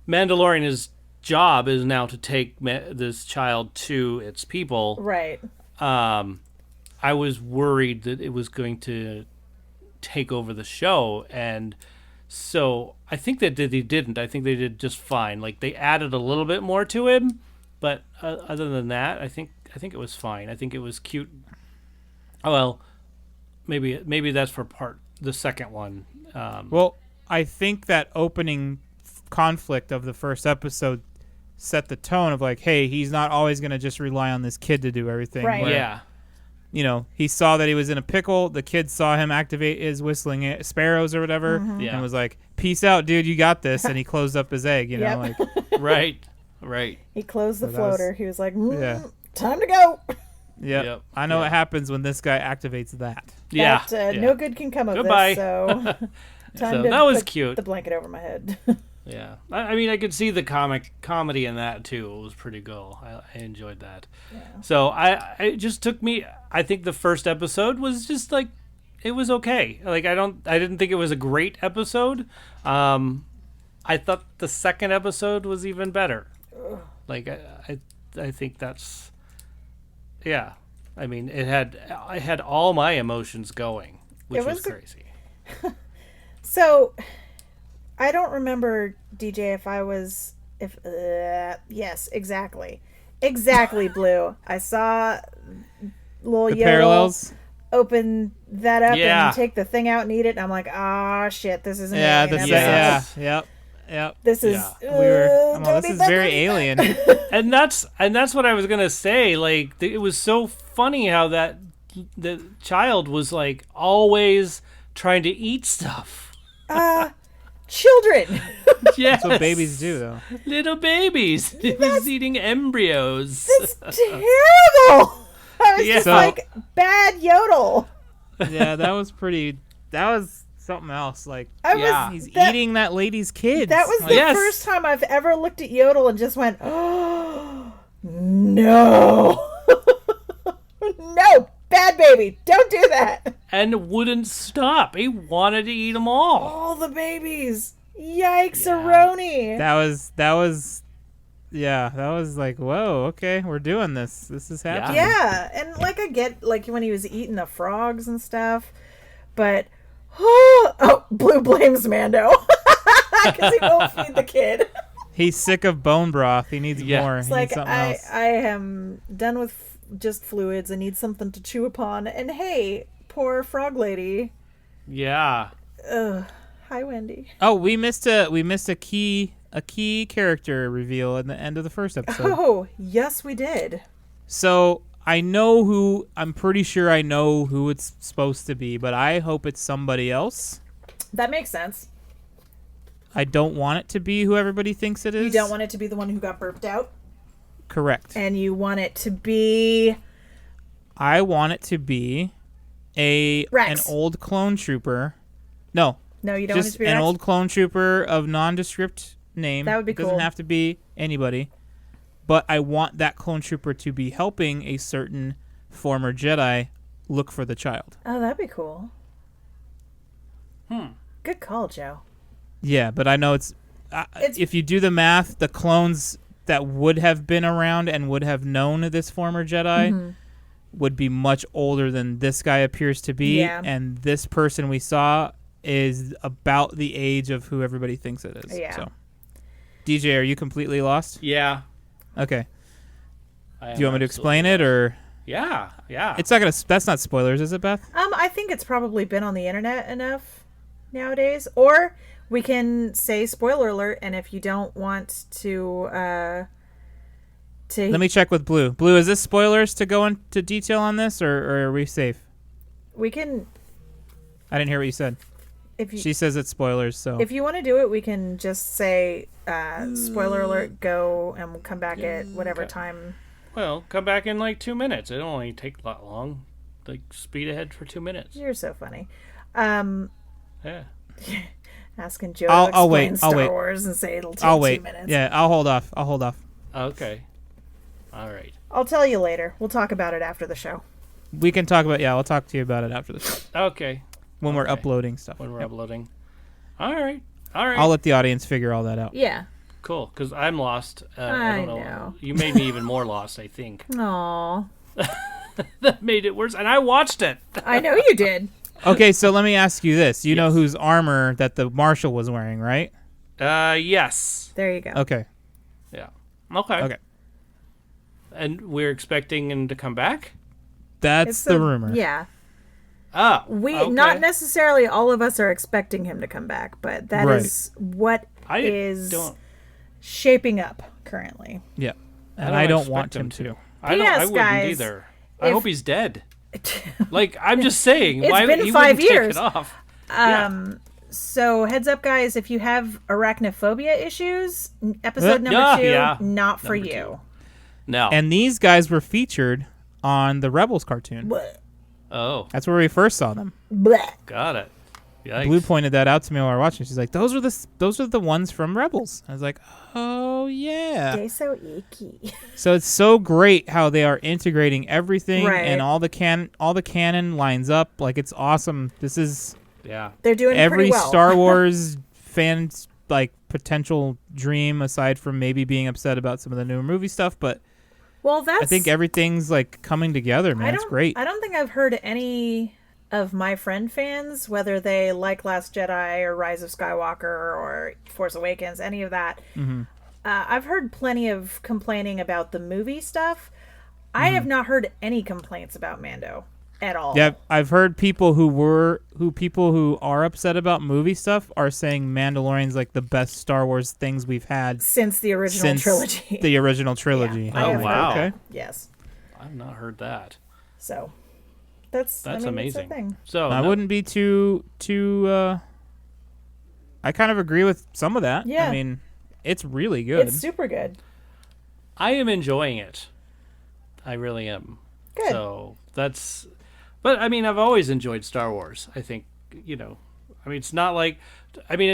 Mandalorian's job is now to take this child to its people. Right. I was worried that it was going to take over the show, and so I think that they didn't. I think they did just fine. Like they added a little bit more to him, but other than that, I think it was fine. I think it was cute. Oh well, maybe that's for the second one. Well, I think that opening conflict of the first episode set the tone of like, hey, he's not always going to just rely on this kid to do everything. Right. where, Yeah. He saw that he was in a pickle. The kid saw him activate his whistling sparrows or whatever, Yeah. and was like, "Peace out, dude. You got this." And he closed up his egg. Yep. Like, Right. He closed the So that was- floater. He was like, Yeah. time to go. Yep. I know what happens when this guy activates that. Yeah. That, no good can come of Goodbye. this. So, time So to that was put cute. the blanket over my head. Yeah. I mean, I could see the comedy in that too. It was pretty cool. I enjoyed that. Yeah. So it just took me. I think the first episode was just like, it was okay. Like I didn't think it was a great episode. I thought the second episode was even better. Like I think that's, yeah. I mean, it had all my emotions going, which It was was crazy. So, I don't remember, DJ, yes, exactly, Blue. I saw little The yodel, parallels. open that up Yeah. and take the thing out and eat it. And I'm like, ah, shit, this is an Yeah, alien that's episode. yep. This is. Yeah. We were. don't This eat is that, very don't eat alien. that. And that's what I was gonna say. Like it was so funny how that the child was like always trying to eat stuff. Children. Yes, That's what babies do, though. little babies. He was eating embryos. It's terrible. I was Yeah. just So- like, bad yodel. Yeah, that was pretty. That was something else. Like I Yeah. was, he's that, eating that lady's kids. That was Like, the Yes. first time I've ever looked at yodel and just went, oh, no. No, bad baby. Don't do that. And wouldn't stop. He wanted to eat them all. All the babies. Yikes-a-roni. that was. Yeah, that was like, whoa, okay, we're doing this. This is happening. Yeah, and like I get like when he was eating the frogs and stuff, but oh, Blue blames Mando because he won't feed the kid. He's sick of bone broth. He needs Yeah. more. It's He like needs something I else. am done with just fluids. I need something to chew upon. And hey, poor frog lady. Yeah. Ugh. Hi, Wendy. Oh, we missed a key character reveal at the end of the first episode. Oh, yes, we did. So I'm pretty sure I know who it's supposed to be, but I hope it's somebody else. That makes sense. I don't want it to be who everybody thinks it is. You don't want it to be the one who got burped out, Correct. and you want it to be I want it to be an Rex. old clone trooper. No, no, you don't want it just to be an Rex? old clone trooper of nondescript name. That would be It doesn't cool. have to be anybody. But I want that clone trooper to be helping a certain former Jedi look for the child. Oh, that'd be cool. Good call, Joe. Yeah, but I know it's if you do the math, the clones that would have been around and would have known this former Jedi Mm-hmm. would be much older than this guy appears to be. Yeah. And this person we saw is about the age of who everybody thinks it is. Yeah. So, DJ, are you completely lost? Yeah. Okay. I Do you want me to explain it, or Yeah. Yeah. it's not gonna? That's not spoilers, is it, Beth? I think it's probably been on the internet enough nowadays. Or we can say spoiler alert, and if you don't want to Let me check with Blue. Blue, is this spoilers to go into detail on this, or are we safe? we can I didn't hear what you said. if you She says it's spoilers, so if you want to do it, we can just say spoiler alert, go, and we'll come back at whatever time. Well, come back in like 2 minutes. It don't only take that long. Like speed ahead for 2 minutes. You're so funny. Yeah. Asking Joe I'll to explain wait, I'll Star wait. Wars and say it'll take I'll 2 wait. minutes. Yeah, I'll hold off. Okay. All right. I'll tell you later. We'll talk about it after the show. We can talk about. Yeah, I'll talk to you about it after the show Okay. when we're Okay. uploading stuff. When we're Yep. uploading. All right. All right. I'll let the audience figure all that out. Yeah. Cool. Because I'm lost. I I don't know. know. You made me even more lost, I think. Aw. That made it worse. And I watched it. I know you did. Okay, so let me ask you this: you know whose armor that the marshal was wearing, right? Yes. There you go. Okay. Yeah. Okay. Okay. And we're expecting him to come back? That's It's the rumor. Yeah. Ah. We okay. not necessarily all of us are expecting him to come back, but that is Right. what I is don't. shaping up currently. Yeah. And I don't want expect him to. I don't. I P.S., wouldn't guys, either. I if- hope he's dead. Like I'm just saying. It's why been he 5 wouldn't years. Take it off. Yeah. So heads up, guys, if you have arachnophobia issues, episode number Yeah, 2, yeah. not for Number you. 2. No. And these guys were featured on the Rebels cartoon. Blech. Oh, That's where we first saw them. Blech. got it. Yikes. Blue pointed that out to me while we were watching. She's like, "Those are the ones from Rebels." I was like, "Oh yeah." They're so icky. So it's so great how they are integrating everything Right. and all the canon lines up. Like it's awesome. This is Yeah. They're doing every pretty well. Star Wars fan's like potential dream, aside from maybe being upset about some of the newer movie stuff. But Well, that's I think everything's like coming together, man. It's great. I don't think I've heard any of my friend fans, whether they like Last Jedi or Rise of Skywalker or Force Awakens, any of that. Mm-hmm. I've heard plenty of complaining about the movie stuff. I have not heard any complaints about Mando at all. Yeah, I've heard people who are upset about movie stuff are saying Mandalorian's like the best Star Wars things we've had Since the original trilogy. The original trilogy. Yeah, I have wow. heard that. Okay. Yes. I've not heard that. So that's amazing. It's a thing. So I wouldn't be too I kind of agree with some of that. Yeah. I mean, it's really good. It's super good. I am enjoying it. I really am. Good. So that's, but I mean, I've always enjoyed Star Wars. I think, I mean, it's not like, I mean,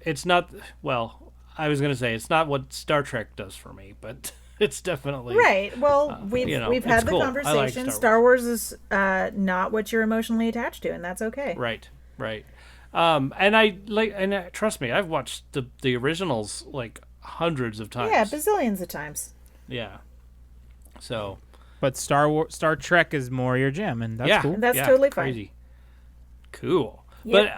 it's not, well, I was going to say it's not what Star Trek does for me, but it's definitely. Right. Well, we've had it's the cool. I conversation. like Star Wars is not what you're emotionally attached to, and that's okay. Right. And trust me, I've watched the originals like hundreds of times. Yeah, bazillions of times. Yeah. So. But Star Trek is more your jam, and that's cool. That's totally fine. Crazy. Cool. Yep.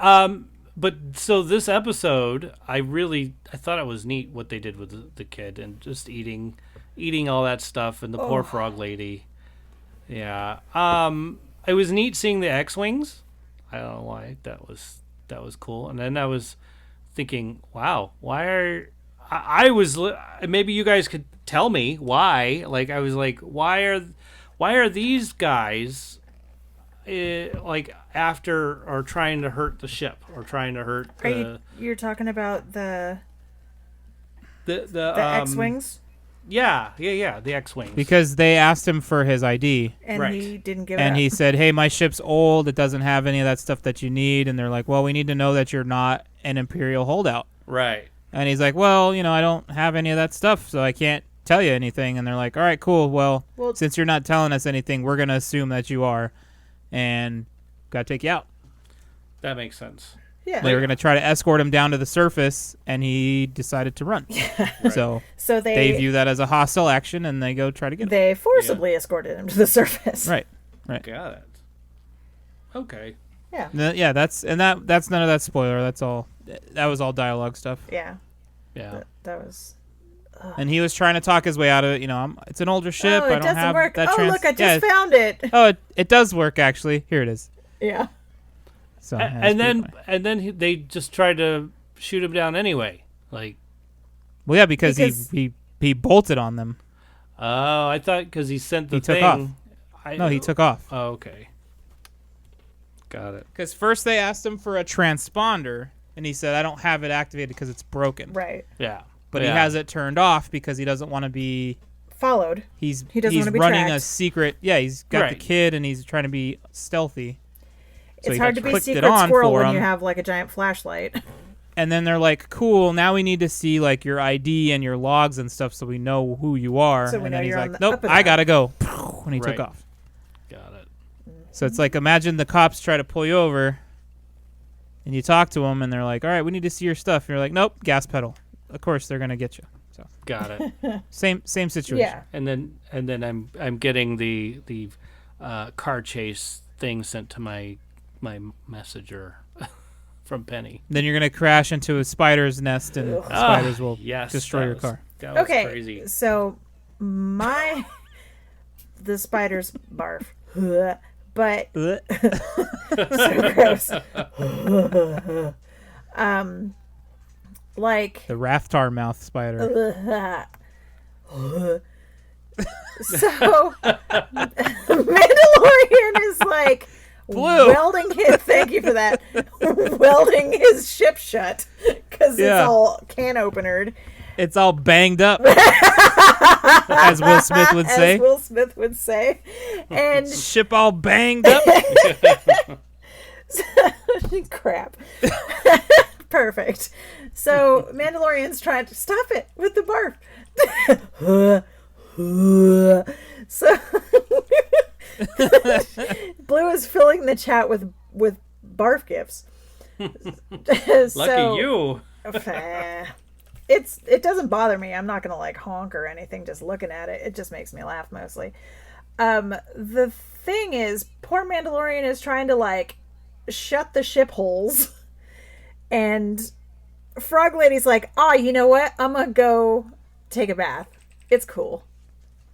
But so this episode, I thought it was neat what they did with the kid and just eating all that stuff and the poor frog lady. Yeah. It was neat seeing the X-wings. I don't know why that was cool. And then I was thinking, wow, I was maybe you guys could tell me why. Like I was like, why are these guys like after or trying to hurt the ship or trying to hurt You're talking about the the X-wings? Yeah, the X-wings. Because they asked him for his ID. And Right. he didn't give it And up. he said, hey, my ship's old. It doesn't have any of that stuff that you need. And they're like, well, we need to know that you're not an Imperial holdout. Right. And he's like, well, I don't have any of that stuff, so I can't tell you anything. And they're like, all right, cool. Well, since you're not telling us anything, we're going to assume that you are. And got to take you out. That makes sense. Yeah. They were going to try to escort him down to the surface, and he decided to run. Right. So they view that as a hostile action, and they go try to get him. They forcibly escorted him to the surface. Right. Got it. Okay. Yeah. Yeah, that's none of that spoiler. That's all. That was all dialogue stuff. Yeah. Yeah. That was. And he was trying to talk his way out of it. It's an older ship. Oh, I it don't doesn't have work. that. Look, I just found it. Oh, it does work actually. Here it is. Yeah. So And then they just tried to shoot him down anyway. Like. Well, yeah, because he bolted on them. Oh, I thought because he sent the He took thing. off. No, he took off. Oh, okay. Got it. Because first they asked him for a transponder, and he said, I don't have it activated because it's broken. Right. Yeah. But he has it turned off because he doesn't want to be Followed. He doesn't he's want to be running tracked. a secret. Yeah, he's got the Right. kid, and he's trying to be stealthy. So It's he hard to be clicked secret it on squirrel for when him. you have like a giant flashlight. And then they're like, cool, now we need to see like your ID and your logs and stuff so we know who you are. So we and know then he's you're on like, the nope, up and I up. gotta go. And he took Right. off. Got it. So it's like, imagine the cops try to pull you over and you talk to them and they're like, all right, we need to see your stuff. And you're like, nope, gas pedal. Of course they're gonna get you. So Got it. same situation. Yeah. And then I'm getting the car chase thing sent to my messenger from Penny. Then you're gonna crash into a spider's nest and spiders will Yes, destroy that your was- car. That was Okay. crazy. So the spiders barf. But so gross. Like The Raftar mouth spider. so Mandalorian is like welding his thank you for that. Welding his ship shut because Yeah. it's all can openered. It's all banged up, as Will Smith would say. As Will Smith would say. And Ship all banged up. crap. Perfect. So Mandalorian's trying to stop it with the barf. So Blue is filling the chat with barf gifts. Lucky you. It doesn't bother me. I'm not gonna like honk or anything just looking at it. It just makes me laugh mostly. The thing is, poor Mandalorian is trying to like shut the ship holes, and Frog Lady's like, "Oh, you know what? I'm gonna go take a bath. It's cool."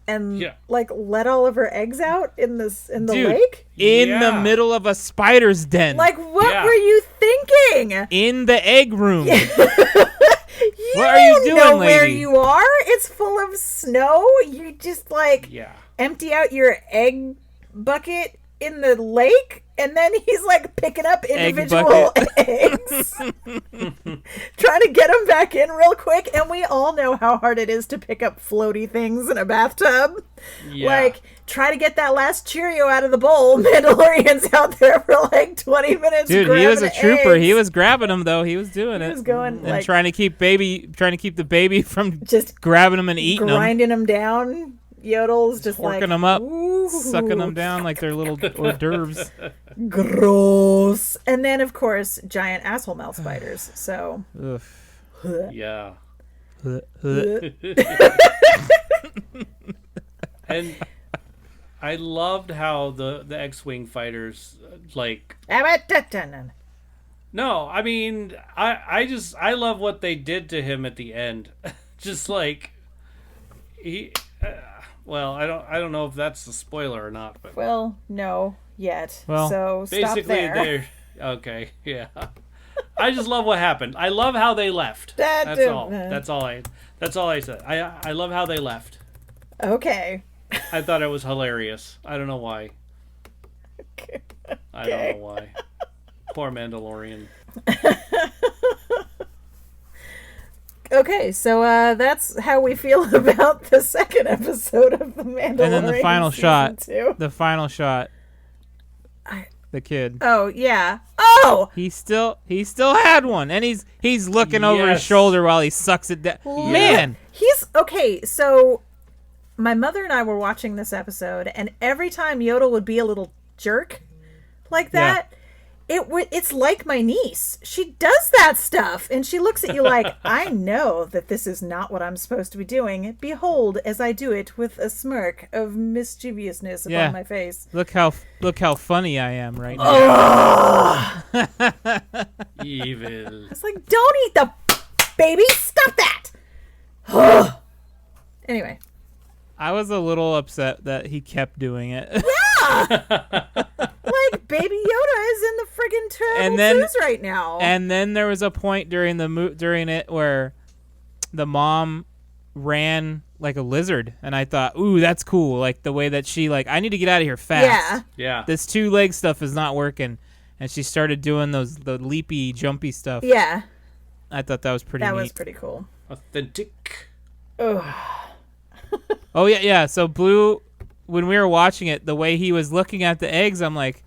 and like let all of her eggs out in the Dude, lake in the middle of a spider's den. like what were you thinking in the egg room? What are you doing, know lady? Where you are? It's full of snow. You just like empty out your egg bucket in the lake, and then he's like picking up individual eggs, trying to get them back in real quick. And we all know how hard it is to pick up floaty things in a bathtub. Like, try to get that last Cheerio out of the bowl. Mandalorian's out there for like 20 minutes. Dude, he was a trooper. He was grabbing them though. He was doing it. He was going and like, trying to keep the baby from just grabbing them and eating them, grinding them down. Yodel's just forking like, them up, ooh, sucking them down like they're little hors d'oeuvres. Gross. And then, of course, giant asshole mouth spiders. So, yeah. And I loved how the X-Wing fighters, like... No, I mean, I love what they did to him at the end. Just like, he... well, I don't know if that's a spoiler or not, but... Well, no, yet. Well, so basically, stop there. Okay, yeah. I just love what happened. I love how they left. That's all. That's all I said. I love how they left. Okay. I thought it was hilarious. I don't know why. Okay. I don't know why. Poor Mandalorian. Okay, so that's how we feel about the second episode of The Mandalorian. And then the final shot. 2. The final shot. The kid. Oh, yeah. Oh! He still had one, and he's looking over his shoulder while he sucks it down. Man! He's... Okay, so my mother and I were watching this episode, and every time Yoda would be a little jerk like that... Yeah. It's like my niece. She does that stuff, and she looks at you like, I know that this is not what I'm supposed to be doing. Behold, as I do it with a smirk of mischievousness upon my face. Look how funny I am right now. Evil. It's like, don't eat the baby. Stop that. Anyway. I was a little upset that he kept doing it. Yeah! Like, Baby Yoda is in the friggin' terrible twos right now. And then there was a point during it where the mom ran like a lizard, and I thought, ooh, that's cool. Like, the way that she, like, I need to get out of here fast. Yeah. This 2-leg stuff is not working. And she started doing the leapy, jumpy stuff. Yeah. I thought that was pretty neat. That was pretty cool. Authentic. Ugh. Oh, yeah. So Blue, when we were watching it, the way he was looking at the eggs, I'm like,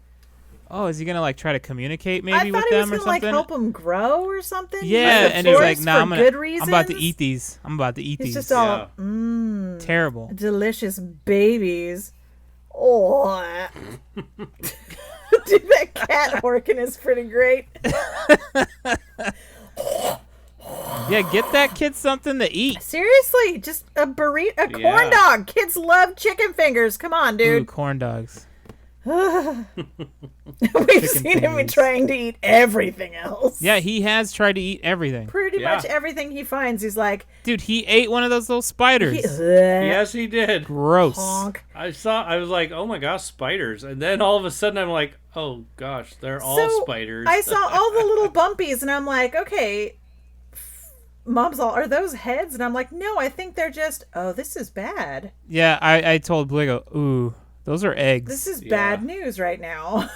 oh, is he going to, like, try to communicate maybe with them or something? I thought he was going to, like, help them grow or something. Yeah, and he's like, nah, I'm about to eat these. He's just all, terrible. Delicious babies. Oh. Dude, that cat horking is pretty great. Yeah, get that kid something to eat. Seriously, just a burrito, a corn dog. Kids love chicken fingers. Come on, dude. Ooh, corn dogs. We've seen him trying to eat everything else. Yeah, he has tried to eat everything. Pretty much everything he finds, he's like... Dude, he ate one of those little spiders. Yes, he did. Gross. Honk. I was like, oh my gosh, spiders. And then all of a sudden I'm like, oh gosh, they're all spiders. I saw all the little bumpies and I'm like, okay... Mom's all, are those heads? And I'm like, no, I think they're just, oh, this is bad. Yeah, I told Bligo, ooh, those are eggs. This is bad news right now.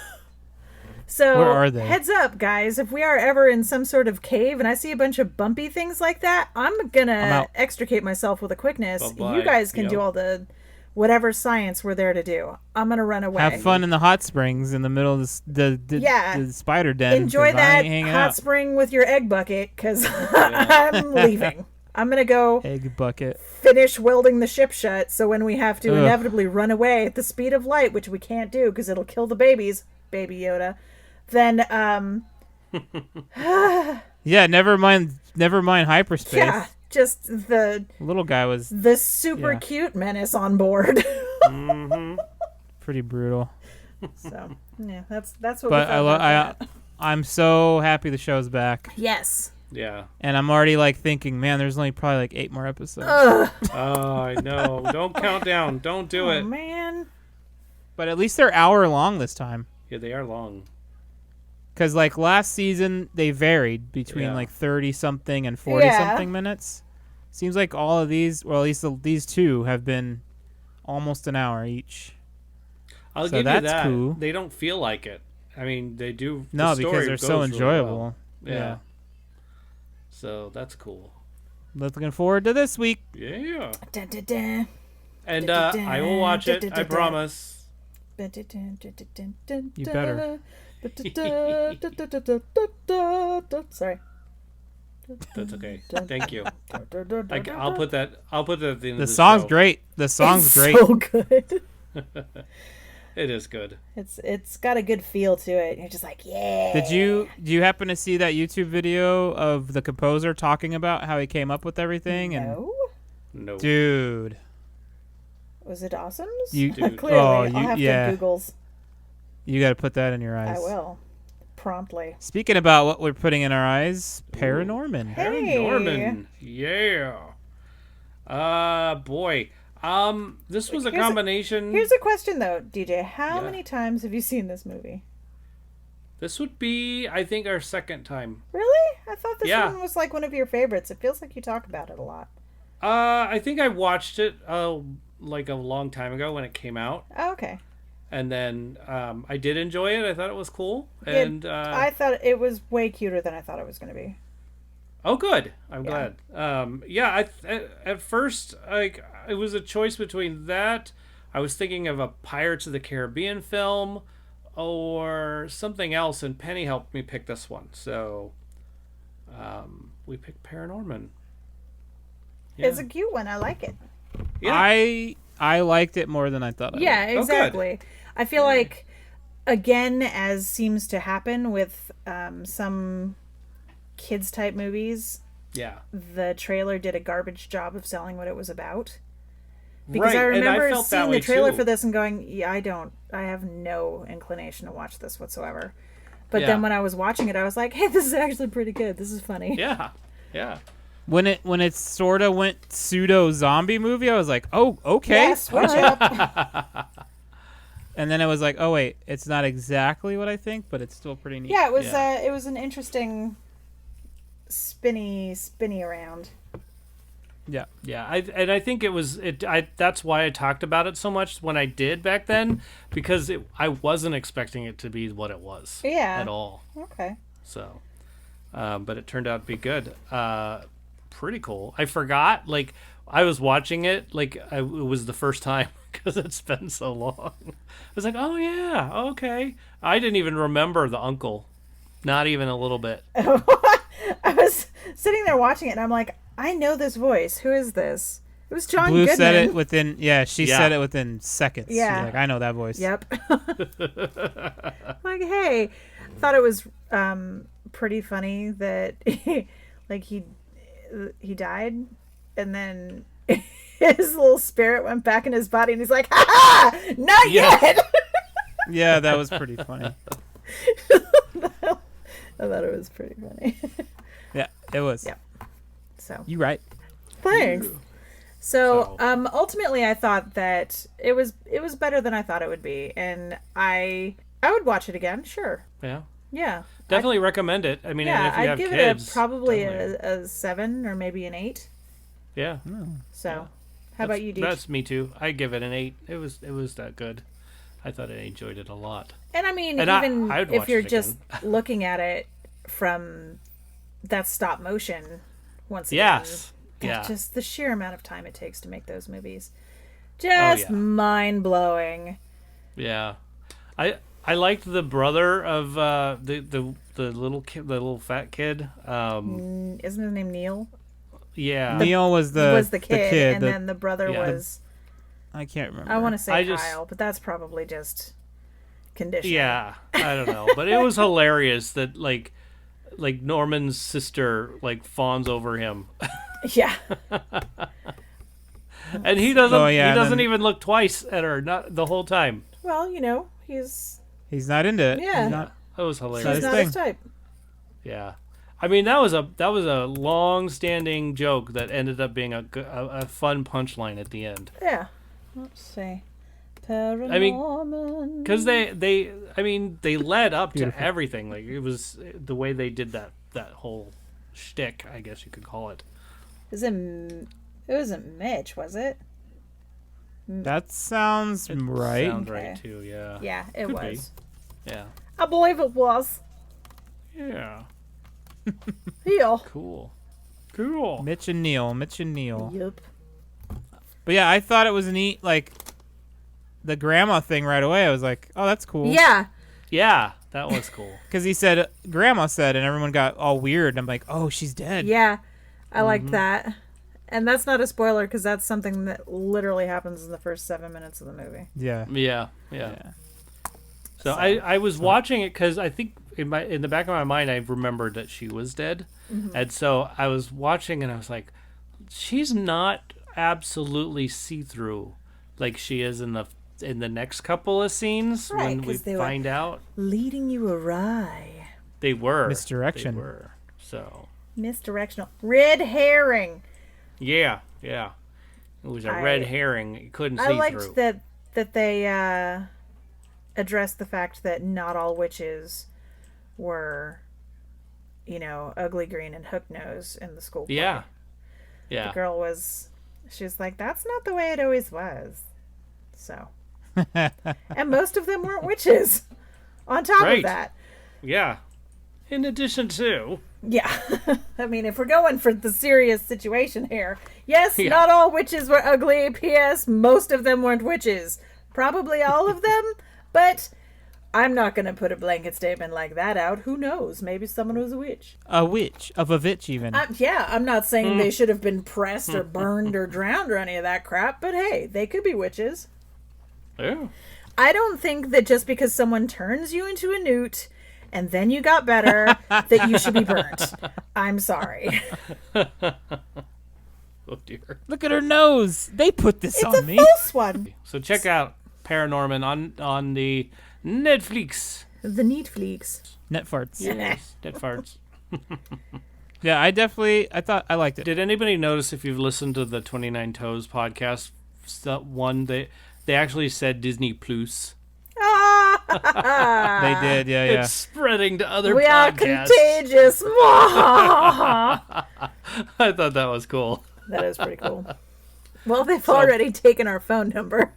So, where are they? Heads up, guys. If we are ever in some sort of cave and I see a bunch of bumpy things like that, I'm going to extricate myself with a quickness. Bye-bye. You guys can do all the whatever science we're there to do. I'm going to run away. Have fun in the hot springs in the middle of the spider den. Enjoy that hot spring with your egg bucket, because I'm leaving. I'm going to go egg bucket. Finish welding the ship shut, so when we have to inevitably run away at the speed of light, which we can't do because it'll kill the babies, Baby Yoda, then, yeah, never mind hyperspace. Yeah. Just the little guy was the super cute menace on board. Mm-hmm. Pretty brutal. So yeah, that's what. But I'm so happy the show's back. Yes, Yeah. And I'm already like thinking, man, there's only probably like 8 more episodes. Oh, I know. Don't count down. Don't do it. Man. But at least they're hour long this time. Yeah, they are long. Because like last season, they varied between like 30 something and 40 something minutes. Seems like all of these, well, at least these two have been almost an hour each. I'll So give that's you that. cool. They don't feel like it. I mean, they do. No, the because story they're so goes really enjoyable. well. Yeah. So that's cool. Looking forward to this week. Yeah. Dun, dun, dun. And I will watch it. I promise. You You better. Sorry. That's okay. Thank you. I'll put that. I'll put that at the end The of the song's show. great. The song's It's great. so good. It is good. It's got a good feel to it. You're just like, yeah. Do you happen to see that YouTube video of the composer talking about how he came up with everything? No. No. Dude. Was it awesome? You- Dude. Clearly, Oh, I'll have yeah. to Google's. You got to put that in your eyes. I will. Promptly. Speaking about what we're putting in our eyes, Paranorman. Hey. Paranorman. Yeah. Boy. This was a Here's a- combination. Here's a question though, DJ. How Yeah. many times have you seen this movie? This would be, I think, our second time. Really? I thought this Yeah. one was like one of your favorites. It feels like you talk about it a lot. I think I watched it like a long time ago when it came out, Oh, okay. and then I did enjoy it. I thought it was cool, and I thought it was way cuter than I thought it was going to be. oh, good. I'm Yeah. glad. At first, like, it was a choice between that. I was thinking of a Pirates of the Caribbean film or something else, and Penny helped me pick this one. So we picked Paranorman. Yeah. It's a cute one. I like it. Yeah. I liked it more than I thought I would. Yeah, good. exactly. I feel like, again, as seems to happen with some kids type movies, Yeah. the trailer did a garbage job of selling what it was about. Because Right, I and remember felt that seeing way the trailer too. for this and going, yeah, I have no inclination to watch this whatsoever. But Yeah. then when I was watching it, I was like, hey, this is actually pretty good. This is funny. Yeah. Yeah. When it sort of went pseudo zombie movie, I was like, oh, okay. Yeah, switch up. And then it was like, oh wait, it's not exactly what I think, but it's still pretty neat. Yeah, it was Yeah. it was an interesting spinny around. Yeah. Yeah, I think it was it. That's why I talked about it so much when I did back then, because I wasn't expecting it to be what it was. Yeah. At all. Okay. So, but it turned out to be good. Pretty cool. I forgot. Like I was watching it. Like it was the first time because it's been so long. I was like, oh yeah, okay. I didn't even remember the uncle. Not even a little bit. I was sitting there watching it and I'm like, I know this voice. Who is this? It was John Blue Goodman. said it within she Yeah. said it within seconds. She's Yeah. like, I know that voice. Yep. Like, hey, thought it was pretty funny that he died and then his little spirit went back in his body and he's like, ha ha, not Yeah. yet. Yeah, that was pretty funny. I thought it was pretty funny. Yeah, it was. Yeah. So You right. thanks. So, So- ultimately, I thought that it was better than I thought it would be, and I would watch it again. Sure, Yeah. yeah, Definitely recommend it. I mean, and yeah. if you I'd have give kids, it probably definitely. a 7 or maybe an 8. Yeah. So, how about you, Deej? That's me too. I give it an 8. It was that good. I thought I enjoyed it a lot. And I mean, And even I would if watch you're it just looking at it from that stop motion, once again, Yes. that's Yeah. just the sheer amount of time it takes to make those movies, just yeah. mind blowing. Yeah. I liked the brother of the little kid, the little fat kid. Isn't his name Neil? Yeah. Neil was the Was the kid, and the- then the brother Yeah. was. I can't remember. I want to say I just- Kyle, but that's probably just conditioning. Yeah. I don't know, but it was hilarious that like Norman's sister like fawns over him, Yeah. and he doesn't. Oh, yeah, he and doesn't then- even look twice at her, not the whole time. Well, he's He's not into it. Yeah. He's not. That was he's hilarious. Nice not thing. his type. Yeah. I mean, that was a long-standing joke that ended up being a fun punchline at the end. Yeah. Let's see. Paranorman. Because they led up Beautiful. to everything. Like, it was the way they did that whole shtick, I guess you could call it. It wasn't Mitch, was it? That sounds right. Sounds Okay. right too. Yeah. Yeah, it Could be. was. Yeah. I believe it was. Yeah. Yeah. Cool. Mitch and Neil. Yep. But yeah, I thought it was neat, like, the grandma thing right away. I was like, oh, that's cool. Yeah. Yeah, that was cool. Because he said, grandma said, and everyone got all weird. And I'm like, oh, she's dead. Yeah. I liked that. And that's not a spoiler because that's something that literally happens in the first 7 minutes of the movie. Yeah. Yeah. So I was watching it because I think in the back of my mind I remembered that she was dead, and so I was watching and I was like, she's not absolutely see-through like she is in the next couple of scenes Right, when we 'cause they find out Leading you awry. they were Misdirection. They were. So Misdirectional. Red herring. yeah, it was a red herring. You couldn't see I liked through. that they addressed the fact that not all witches were, ugly, green, and hook nose in the school play. Yeah. The girl was, she was like, that's not the way it always was. So. And most of them weren't witches. On top Right. of that. Yeah. In addition to. Yeah. I mean, if we're going for the serious situation here, yes, Yeah. not all witches were ugly. P.S. Most of them weren't witches. Probably all of them, but I'm not going to put a blanket statement like that out. Who knows? Maybe someone was a witch. A witch. Of a vitch, even. Yeah, I'm not saying they should have been pressed or burned or drowned or any of that crap, but hey, they could be witches. Yeah. I don't think that just because someone turns you into a newt and then you got better, that you should be burnt. I'm sorry. Oh dear. Look at her nose. They put this It's on a me. false one. So check out Paranorman on the Netflix. The neat fleeks. Net farts. Yes, Dead farts. Yeah, I thought I liked it. Did anybody notice if you've listened to the 29 Toes podcast, one they actually said Disney Plus. They did, yeah. It's spreading to other We are podcasts. contagious. I thought that was cool. That is pretty cool. Well, they've already taken our phone number.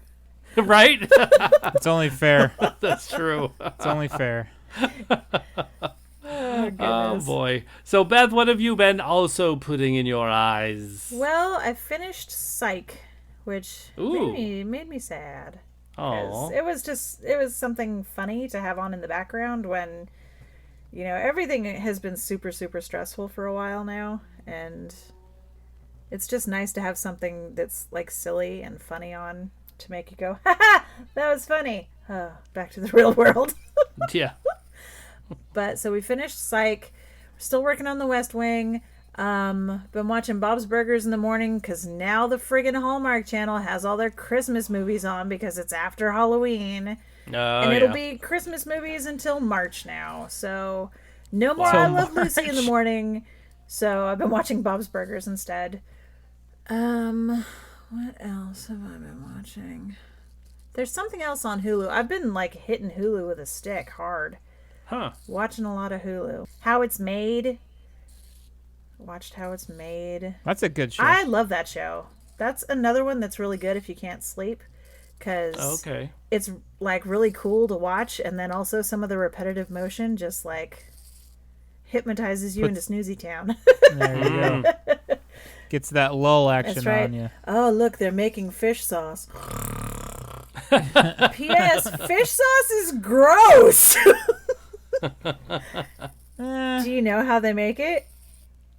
Right? It's only fair. That's true. It's only fair. Oh, goodness. Oh boy. So Beth, what have you been also putting in your eyes? Well, I finished Psych, which made me sad. Oh. It was something funny to have on in the background when, everything has been super, super stressful for a while now. And it's just nice to have something that's like silly and funny on to make you go, ha ha, that was funny. Back to the real world. Yeah. But so we finished Psych. We're still working on The West Wing. Been watching Bob's Burgers in the morning because now the friggin' Hallmark Channel has all their Christmas movies on because it's after Halloween. And it'll be Christmas movies until March now. So no more I Love Lucy in the morning. So I've been watching Bob's Burgers instead. What else have I been watching? There's something else on Hulu. I've been hitting Hulu with a stick hard. Huh. Watching a lot of Hulu. How It's Made. Watched How It's Made. That's a good show. I love that show. That's another one that's really good if you can't sleep. Because it's really cool to watch. And then also some of the repetitive motion just hypnotizes you into Snoozy Town. There you go. Gets that lull action That's right. on you. Oh, look, they're making fish sauce. P.S. Fish sauce is gross. Do you know how they make it?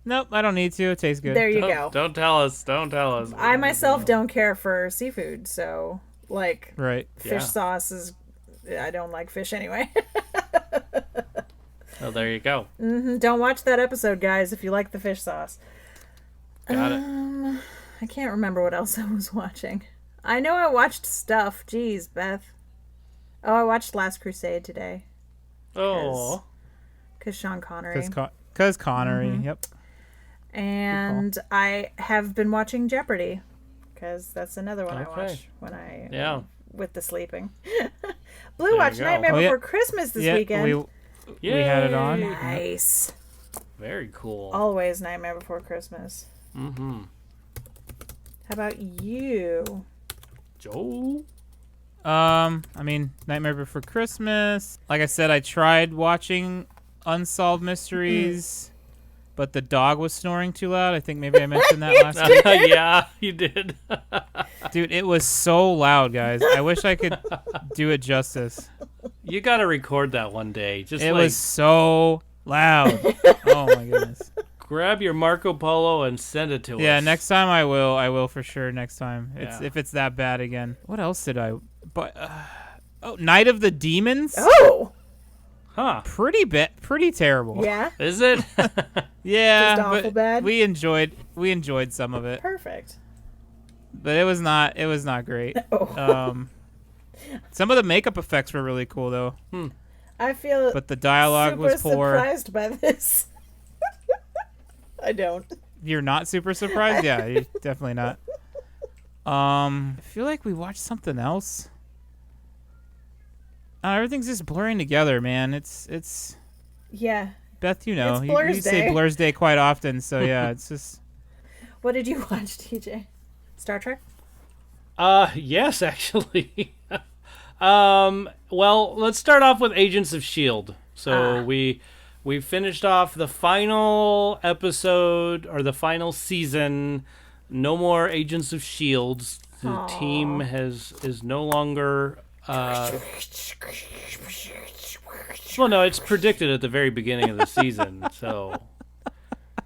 Nope, I don't need to. It tastes good. There you go. Don't tell us. I myself don't care for seafood, so Right. fish sauce is. I don't like fish anyway. Oh, there you go. Don't watch that episode, guys, if you like the fish sauce. Got it. I can't remember what else I was watching. I know I watched stuff. Jeez, Beth. Oh, I watched Last Crusade today. Oh. Because Sean Connery. Because Connery, Mm-hmm. yep. And I have been watching Jeopardy, because that's another one I Okay. watch when I Yeah. with the sleeping. Blue watched you go. Nightmare Oh, yeah. Before Christmas this weekend. We had it on. Yay! Nice. Very cool. Always Nightmare Before Christmas. Mm-hmm. How about you? Joe? I mean, Nightmare Before Christmas. Like I said, I tried watching Unsolved Mysteries, but the dog was snoring too loud. I think maybe I mentioned that last week. Yeah, you did. Dude, it was so loud, guys. I wish I could do it justice. You got to record that one day. Just It like was so loud. Oh my goodness. grab your Marco Polo and send it to us. Yeah, next time I will. I will for sure next time. Yeah. If it's that bad again. What else did I? But Night of the Demons. Oh, Huh? Pretty terrible. yeah. Is it? Yeah, Just awful but bad? we enjoyed some of it, Perfect. but it was not great. Oh. Some of the makeup effects were really cool though, I feel but the dialogue super was poor. surprised by this. I don't. You're not super surprised? Yeah, you're definitely not. I feel like we watched something else. Everything's just blurring together, man. It's Yeah. Beth, you know, It's you Blur's say Day. Blur's Day quite often, so yeah, it's just What did you watch, TJ? Star Trek? Yes, actually. Well, let's start off with Agents of S.H.I.E.L.D. So we finished off the final episode or the final season. No more Agents of S.H.I.E.L.D. The team is no longer. Well, no, it's predicted at the very beginning of the season. So,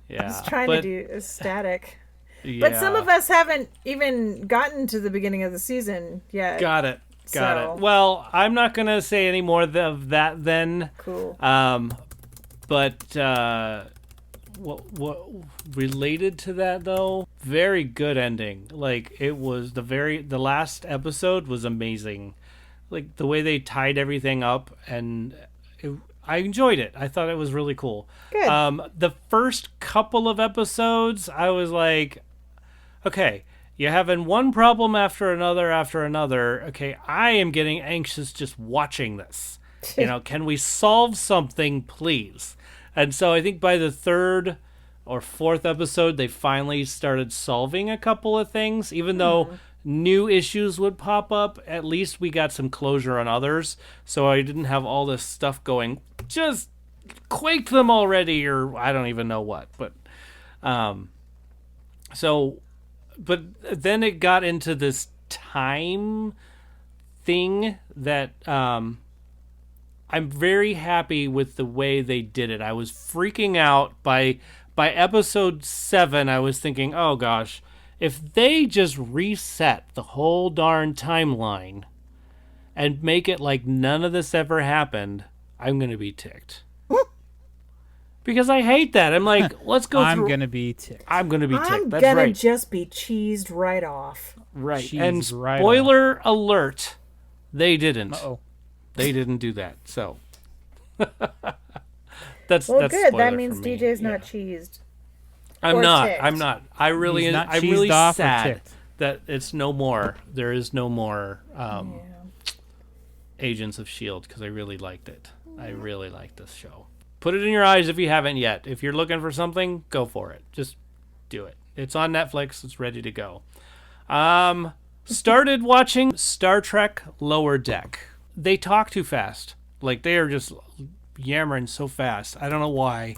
yeah. I was trying to do static. Yeah. But some of us haven't even gotten to the beginning of the season yet. Got it. So- Well, I'm not gonna say any more of that then. Cool. But what related to that though? Very good ending. Like it was the last episode was amazing. Like the way they tied everything up, and I enjoyed it. I thought it was really cool. Good. The first couple of episodes, I was like, okay, you're having one problem after another. Okay, I am getting anxious just watching this. You know, can we solve something, please? And so I think by the third or fourth episode, they finally started solving a couple of things. Even though new issues would pop up, at least we got some closure on others. So I didn't have all this stuff going, just quake them already, or I don't even know what. But but then it got into this time thing that I'm very happy with the way they did it. I was freaking out by episode 7. I was thinking, oh gosh, if they just reset the whole darn timeline and make it like none of this ever happened, I'm gonna be ticked. Because I hate that. I'm like, let's go I'm through. gonna be ticked. I'm gonna be ticked. I'm That's gonna right. just be cheesed right off. Right. Cheese And right spoiler alert, they didn't. Uh-oh. They didn't do that. So that's Well, that's good. That spoiler means for me. DJ's Yeah. not cheesed. I'm or not. ticked. I'm not. I really He's not I'm cheesed really off or sad ticked. that it's no more. There is no more Agents of S.H.I.E.L.D. because I really liked it. I really liked this show. Put it in your eyes if you haven't yet. If you're looking for something, go for it. Just do it. It's on Netflix. It's ready to go. Started watching Star Trek Lower Deck. They talk too fast. Like they are just yammering so fast. I don't know why.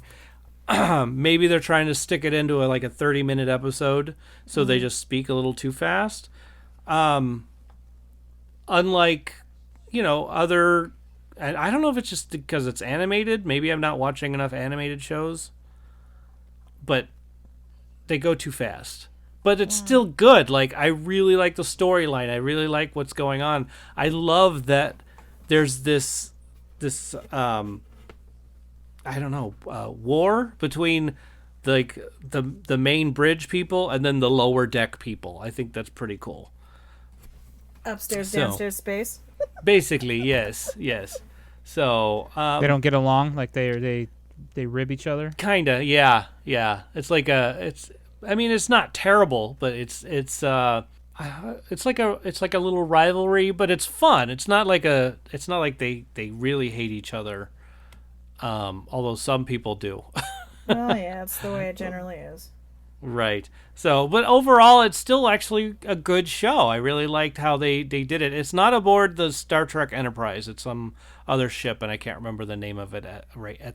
Maybe they're trying to stick it into a 30-minute episode, so they just speak a little too fast. Unlike, other. And I don't know if it's just because it's animated. Maybe I'm not watching enough animated shows. But they go too fast. But it's still good. Like, I really like the storyline. I really like what's going on. I love that there's this war between the main bridge people and then the lower deck people. I think that's pretty cool. Upstairs, So- downstairs space. Basically, yes. So They don't get along. Like they they rib each other. Kinda, yeah. It's like it's not terrible, but it's like a little rivalry, but it's fun. It's not like they really hate each other. Although some people do. Well, yeah, it's the way it generally is. Right. So, but overall, it's still actually a good show. I really liked how they did it. It's not aboard the Star Trek Enterprise. It's some other ship, and I can't remember the name of it at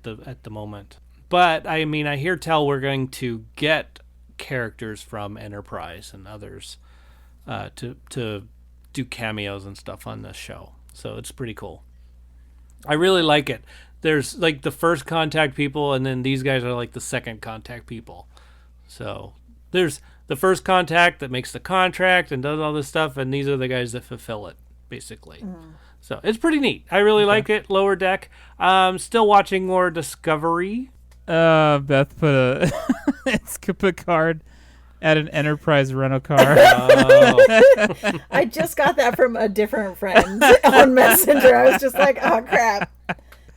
the moment. But I mean, I hear tell we're going to get characters from Enterprise and others to do cameos and stuff on this show. So it's pretty cool. I really like it. There's like the first contact people, and then these guys are like the second contact people. So there's the first contact that makes the contract and does all this stuff, and these are the guys that fulfill it, basically. So it's pretty neat. I really like it. Lower Deck. Still watching more Discovery. Beth put it's Picard at an Enterprise rental car. I just got that from a different friend on Messenger. I was just like, oh crap,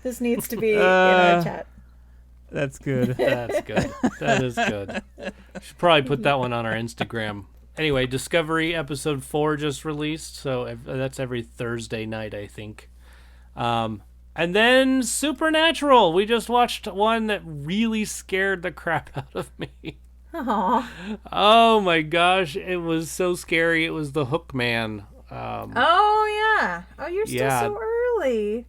this needs to be in our chat. That's good. That's good. That is good. Should probably put that one on our Instagram. Anyway, Discovery episode 4 just released, so that's every Thursday night, I think. And then Supernatural. We just watched one that really scared the crap out of me. Aww. Oh my gosh, it was so scary. It was the Hook Man. Oh yeah. Oh, you're still so early.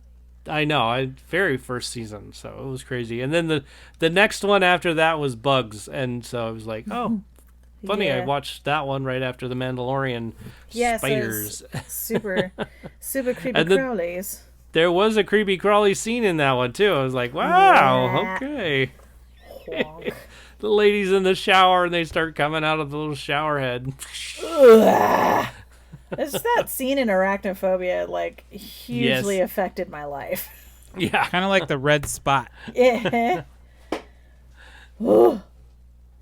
I know, very first season, so it was crazy. And then the next one after that was Bugs, and so I was like, oh, funny, I watched that one right after The Mandalorian. Spiders. So super creepy crawlies. There was a creepy crawly scene in that one, too. I was like, wow, okay. The ladies in the shower, and they start coming out of the little shower head. It's that scene in Arachnophobia, like, hugely affected my life. Yeah. Kind of like the red spot. Yeah.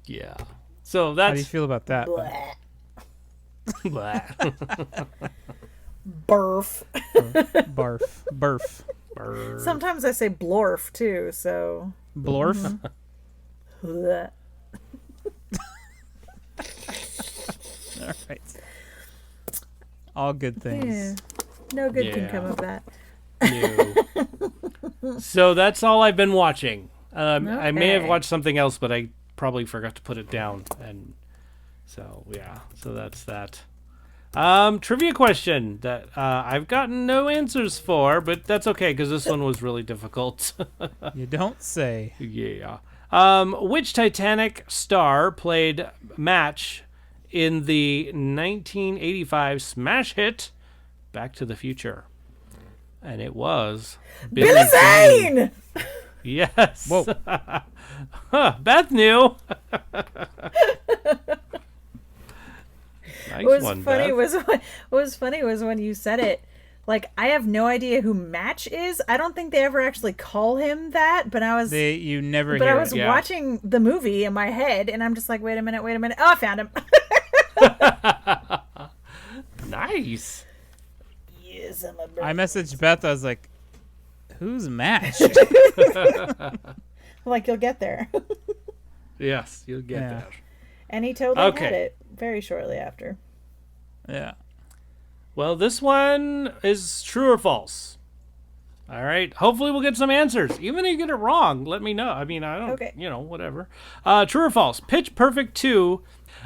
Yeah. So that's... How do you feel about that? Barf. Barf. Sometimes I say blorf, too, so... Blorf? Blech. All right. All good things. Yeah. No good can come of that. No. So that's all I've been watching. I may have Okay. watched something else, but I probably forgot to put it down. And so, yeah. So that's that. Trivia question that I've gotten no answers for, but that's okay because this one was really difficult. You don't say. Yeah. Which Titanic star played Match in the 1985 smash hit Back to the Future? And it was Billy Zane! Yes. Whoa. Huh, Beth knew. Nice What one, was funny was when you said it. Like, I have no idea who Match is. I don't think they ever actually call him that, but I was You never hear I was Yeah. watching the movie in my head, and I'm just like, wait a minute. Oh, I found him. Nice. Yes, I'm a bird. I messaged Beth. I was like, who's Match? Like, you'll get there. Yes, you'll get Yeah. that. And he totally Okay. had it very shortly after. Yeah. Well, this one is true or false. All right. Hopefully we'll get some answers. Even if you get it wrong, let me know. I mean, I don't, Okay. Whatever. True or false? Pitch Perfect 2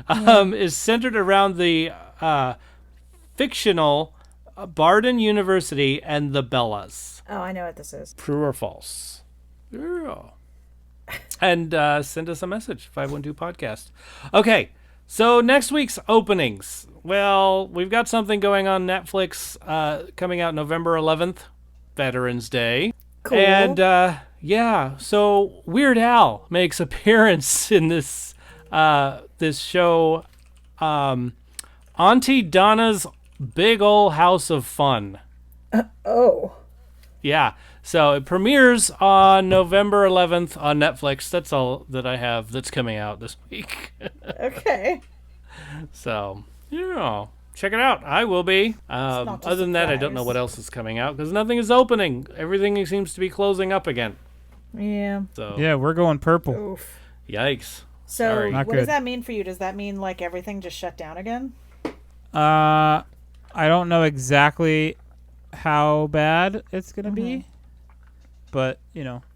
is centered around the fictional Barden University and the Bellas. Oh, I know what this is. True or false? Yeah. And send us a message, 512 Podcast. Okay, so next week's openings. Well, we've got something going on Netflix coming out November 11th, Veterans Day. Cool. And, so Weird Al makes appearance in this this show, Auntie Donna's Big Ol' House of Fun. Oh. Yeah, so it premieres on November 11th on Netflix. That's all that I have that's coming out this week. Okay. So, yeah, check it out. I will be. not a Other than that, I don't know surprise. what else is coming out because nothing is opening. Everything seems to be closing up again. Yeah. So Yeah, we're going purple. Oof. yikes. So Sorry. Not what does good. that mean for you? Does that mean like everything just shut down again? I don't know exactly how bad it's gonna be, but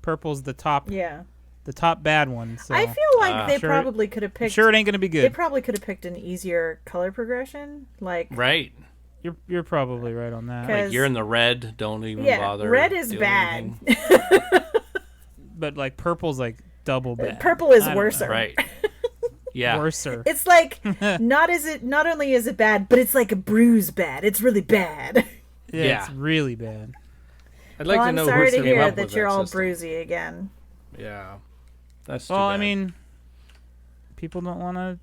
purple's the top Yeah. bad one. So I feel like they Sure. probably could have I'm picked. sure it ain't gonna be They good. probably could have picked an easier color progression. Like Right. You're probably right on that. 'Cause- Like you're in the red. Don't even yeah, bother. red is doing bad. anything. But like purple's like double bad. Purple is I don't worse. know. Right. Yeah. Worser. It's like not only is it bad, but it's like a bruise bad. It's really bad. Yeah, it's Yeah. really bad. I'd like Well, to I'm know sorry who to came hear up that with you're all system. bruisey again. Yeah. That's too Well, I bad. mean, people don't want to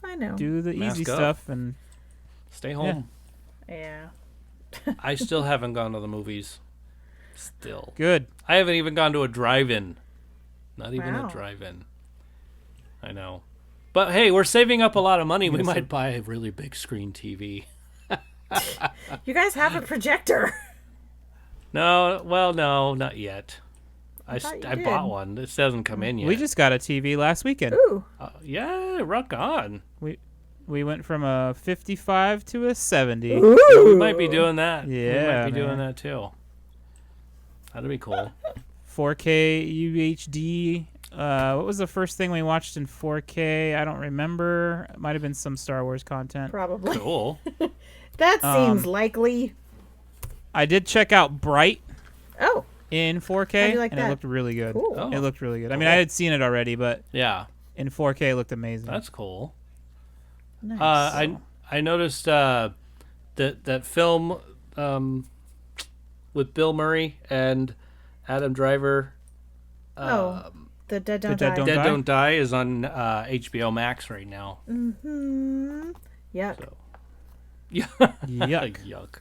I know. do the Mask easy up. stuff, and Stay home. Yeah. I still haven't gone to the movies. Still. good. I haven't even gone to a drive-in. Not even Wow. a drive-in. I know. But hey, we're saving up a lot of money. We Yes, might sir. buy a really big screen TV. You guys have a projector. No, well, no, not yet. I thought you I did. bought one. This hasn't come in yet. We just got a TV last weekend. Ooh. Yeah, rock on. We went from a 55 to a 70. Yeah, we might be doing that. we Yeah, might be doing man. that too. That'd be cool. 4K UHD. What was the first thing we watched in 4K? I don't remember. It might have been some Star Wars content. Probably. Cool. That seems likely. I did check out Bright Oh. in 4K, How'd you like and that? it looked really good. Cool. Oh. It looked really good. I mean, I had seen it already, but Yeah, in 4K, it looked amazing. that's cool. Nice. I noticed that film with Bill Murray and Adam Driver. The Dead Don't Dead Die. Don't Dead Die? Don't Die is on HBO Max right now. Mm-hmm. Yep. So. Yeah. Yuck. Yuck.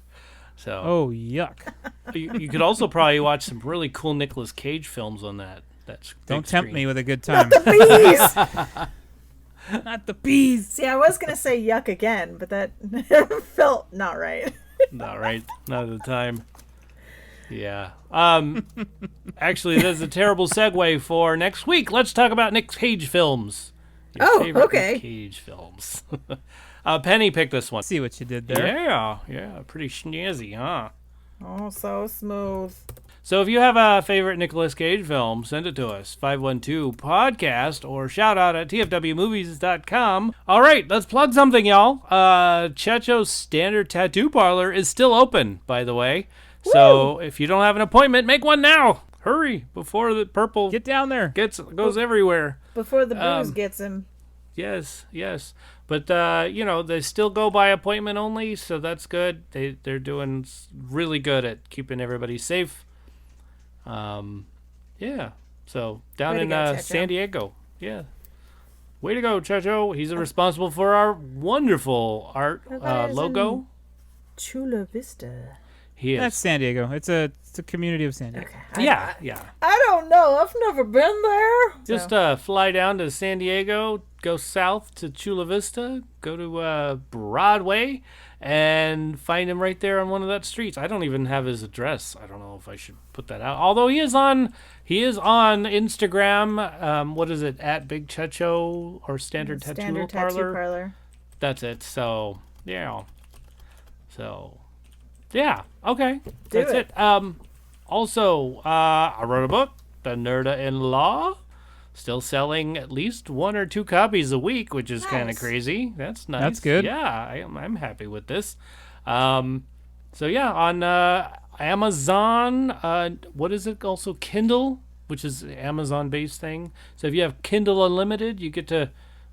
So Oh, yuck. you could also probably watch some really cool Nicolas Cage films on that. That's Don't tempt me with a good time. Bees! Not the bees. See, I was going to say yuck again, but that felt not right. Not right. Not at the time. Yeah. Actually, that's a terrible segue for next week. Let's talk about Nick Cage films. Your Oh, favorite okay. Nick Cage films. Penny picked this one. See what you did there. Yeah. Pretty snazzy, huh? Oh, so smooth. So if you have a favorite Nicolas Cage film, send it to us, 512-podcast, or shout out at tfwmovies.com. All right, let's plug something, y'all. Checho's Standard Tattoo Parlor is still open, by the way. So if you don't have an appointment, make one now. Hurry, before the purple Get down there. goes everywhere. Before the booze gets him. Yes. But, they still go by appointment only, so that's good. They're doing really good at keeping everybody safe. Yeah. So down Way to in go, Checho. San Diego. Yeah. Way to go, Checho. He's responsible for our wonderful art That is logo. Chula Vista. He That's is. San Diego. It's a community of San Diego. Yeah. I don't know. I've never been there. Just fly down to San Diego, go south to Chula Vista, go to Broadway, and find him right there on one of that streets. I don't even have his address. I don't know if I should put that out. Although he is on Instagram. What is it? At Big Checho or Standard Tattoo Parlor. That's it. So yeah. Okay. That's it. it. Also, I wrote a book, The Nerda-in-Law. Still selling at least 1 or 2 copies a week, which is kind of Nice. crazy. That's nice. That's good. Yeah, I'm happy with this. So yeah, on Amazon, what is it? Also Kindle, which is an Amazon-based thing. So if you have Kindle Unlimited, you get to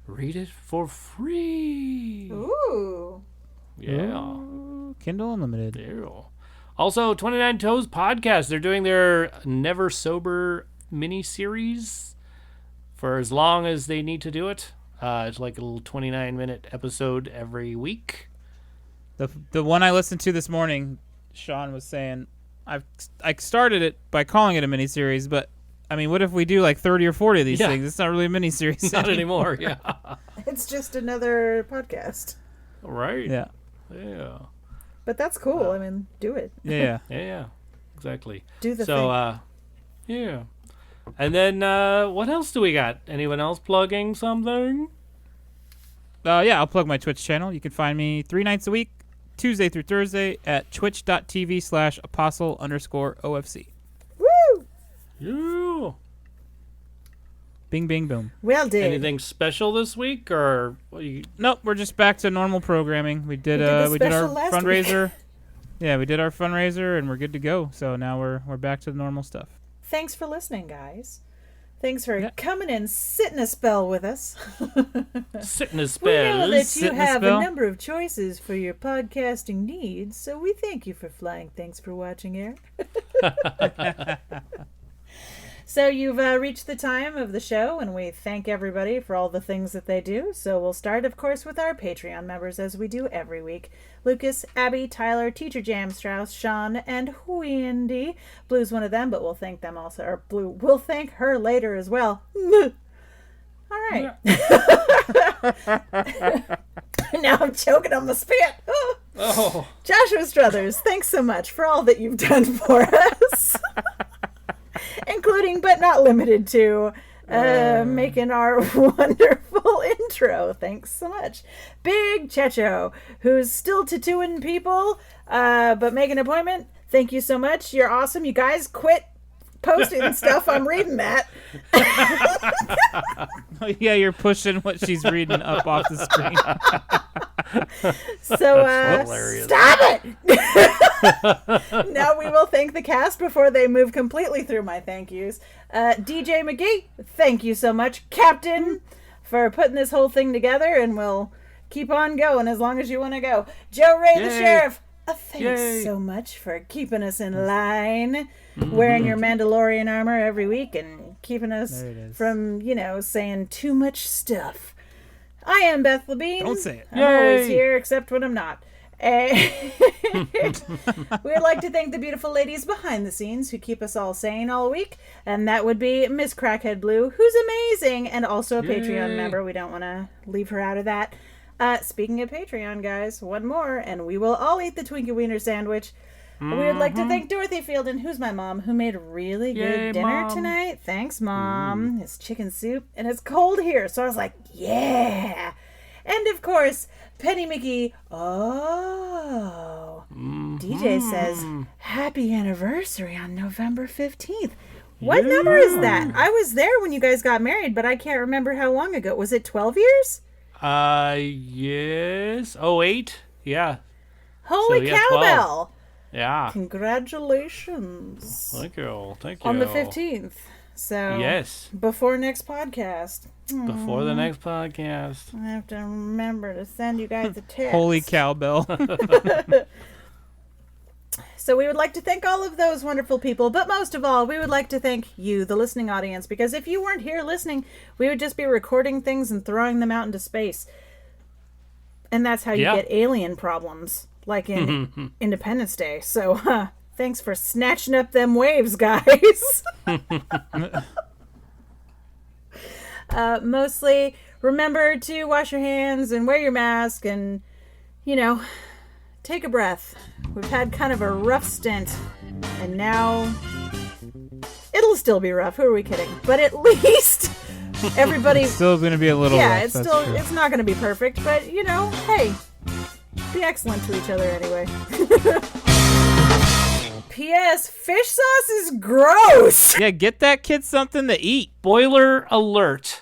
read it for free. Ooh. Yeah. Ooh, Kindle Unlimited. Yeah. Also, 29 Toes Podcast. They're doing their Never Sober mini-series for as long as they need to do it. It's like a little 29-minute episode every week. The one I listened to this morning, Sean was saying, I started it by calling it a miniseries, but I mean, what if we do like 30 or 40 of these Yeah. things? It's not really a miniseries. Not anymore, yeah. It's just another podcast. Right? Yeah. Yeah. But that's cool. I mean, do it. Yeah. Yeah, exactly. Do the So, thing. yeah. And then what else do we got? Anyone else plugging something? Yeah, I'll plug my Twitch channel. You can find me 3 nights a week, Tuesday through Thursday, at twitch.tv/apostle_OFC. Woo! Yeah. Bing, bing, boom. Well done. Anything special this week, or what you... Nope, we're just back to normal programming. We did our fundraiser. Yeah, we did our fundraiser, and we're good to go. So now we're back to the normal stuff. Thanks for listening, guys. Thanks for coming and sitting a spell with us. Sitting a We spell. know that you Sitting a have spell. a number of choices for your podcasting needs, so we thank you for flying. Thanks for watching, Air. So you've reached the time of the show, and we thank everybody for all the things that they do. So we'll start, of course, with our Patreon members, as we do every week. Lucas, Abby, Tyler, Teacher Jam Strauss, Sean, and Wendy. Blue's one of them, but we'll thank them also. Or Blue, we'll thank her later as well. All right. Now I'm choking on my spit. Oh. Joshua Struthers, thanks so much for all that you've done for us. Including, but not limited to, making our wonderful intro. Thanks so much. Big Checho, who's still tattooing people, but make an appointment. Thank you so much. You're awesome. You guys quit posting stuff. I'm reading that. Yeah, you're pushing what she's reading up off the screen. So, hilarious. stop it! Now we will thank the cast before they move completely through my thank yous. DJ McGee, thank you so much. Captain, for putting this whole thing together, and we'll keep on going as long as you want to go. Joe Ray, the Sheriff, thanks so much for keeping us in line, wearing your Mandalorian armor every week, and keeping us from, saying too much stuff. I am Beth Labine. Don't say it. I'm always here, except when I'm not. And we'd like to thank the beautiful ladies behind the scenes who keep us all sane all week. And that would be Miss Crackhead Blue, who's amazing, and also a Patreon member. We don't want to leave her out of that. Speaking of Patreon, guys, one more, and we will all eat the Twinkie Wiener sandwich. We would like to thank Dorothy Fielden, who's my mom, who made really good dinner Mom. tonight. Thanks, Mom. It's chicken soup, and it's cold here, so I was like, yeah. And, of course, Penny McGee. DJ says, happy anniversary on November 15th. What number is that? I was there when you guys got married, but I can't remember how long ago. Was it 12 years? Yes. 08? Yeah. Holy cowbell. Yeah. Congratulations. Thank you. On the 15th. So, yes. Before next podcast. Before the next podcast. I have to remember to send you guys a text. Holy cowbell. So we would like to thank all of those wonderful people, but most of all, we would like to thank you, the listening audience, because if you weren't here listening, we would just be recording things and throwing them out into space. And that's how you get alien problems, like in Independence Day. So, thanks for snatching up them waves, guys. Mostly, remember to wash your hands and wear your mask and, take a breath. We've had kind of a rough stint, and now it'll still be rough. Who are we kidding? But at least everybody... It's still going to be a little rough. It's not going to be perfect, but, hey, be excellent to each other anyway. P.S. Fish sauce is gross! Yeah, get that kid something to eat. Spoiler alert.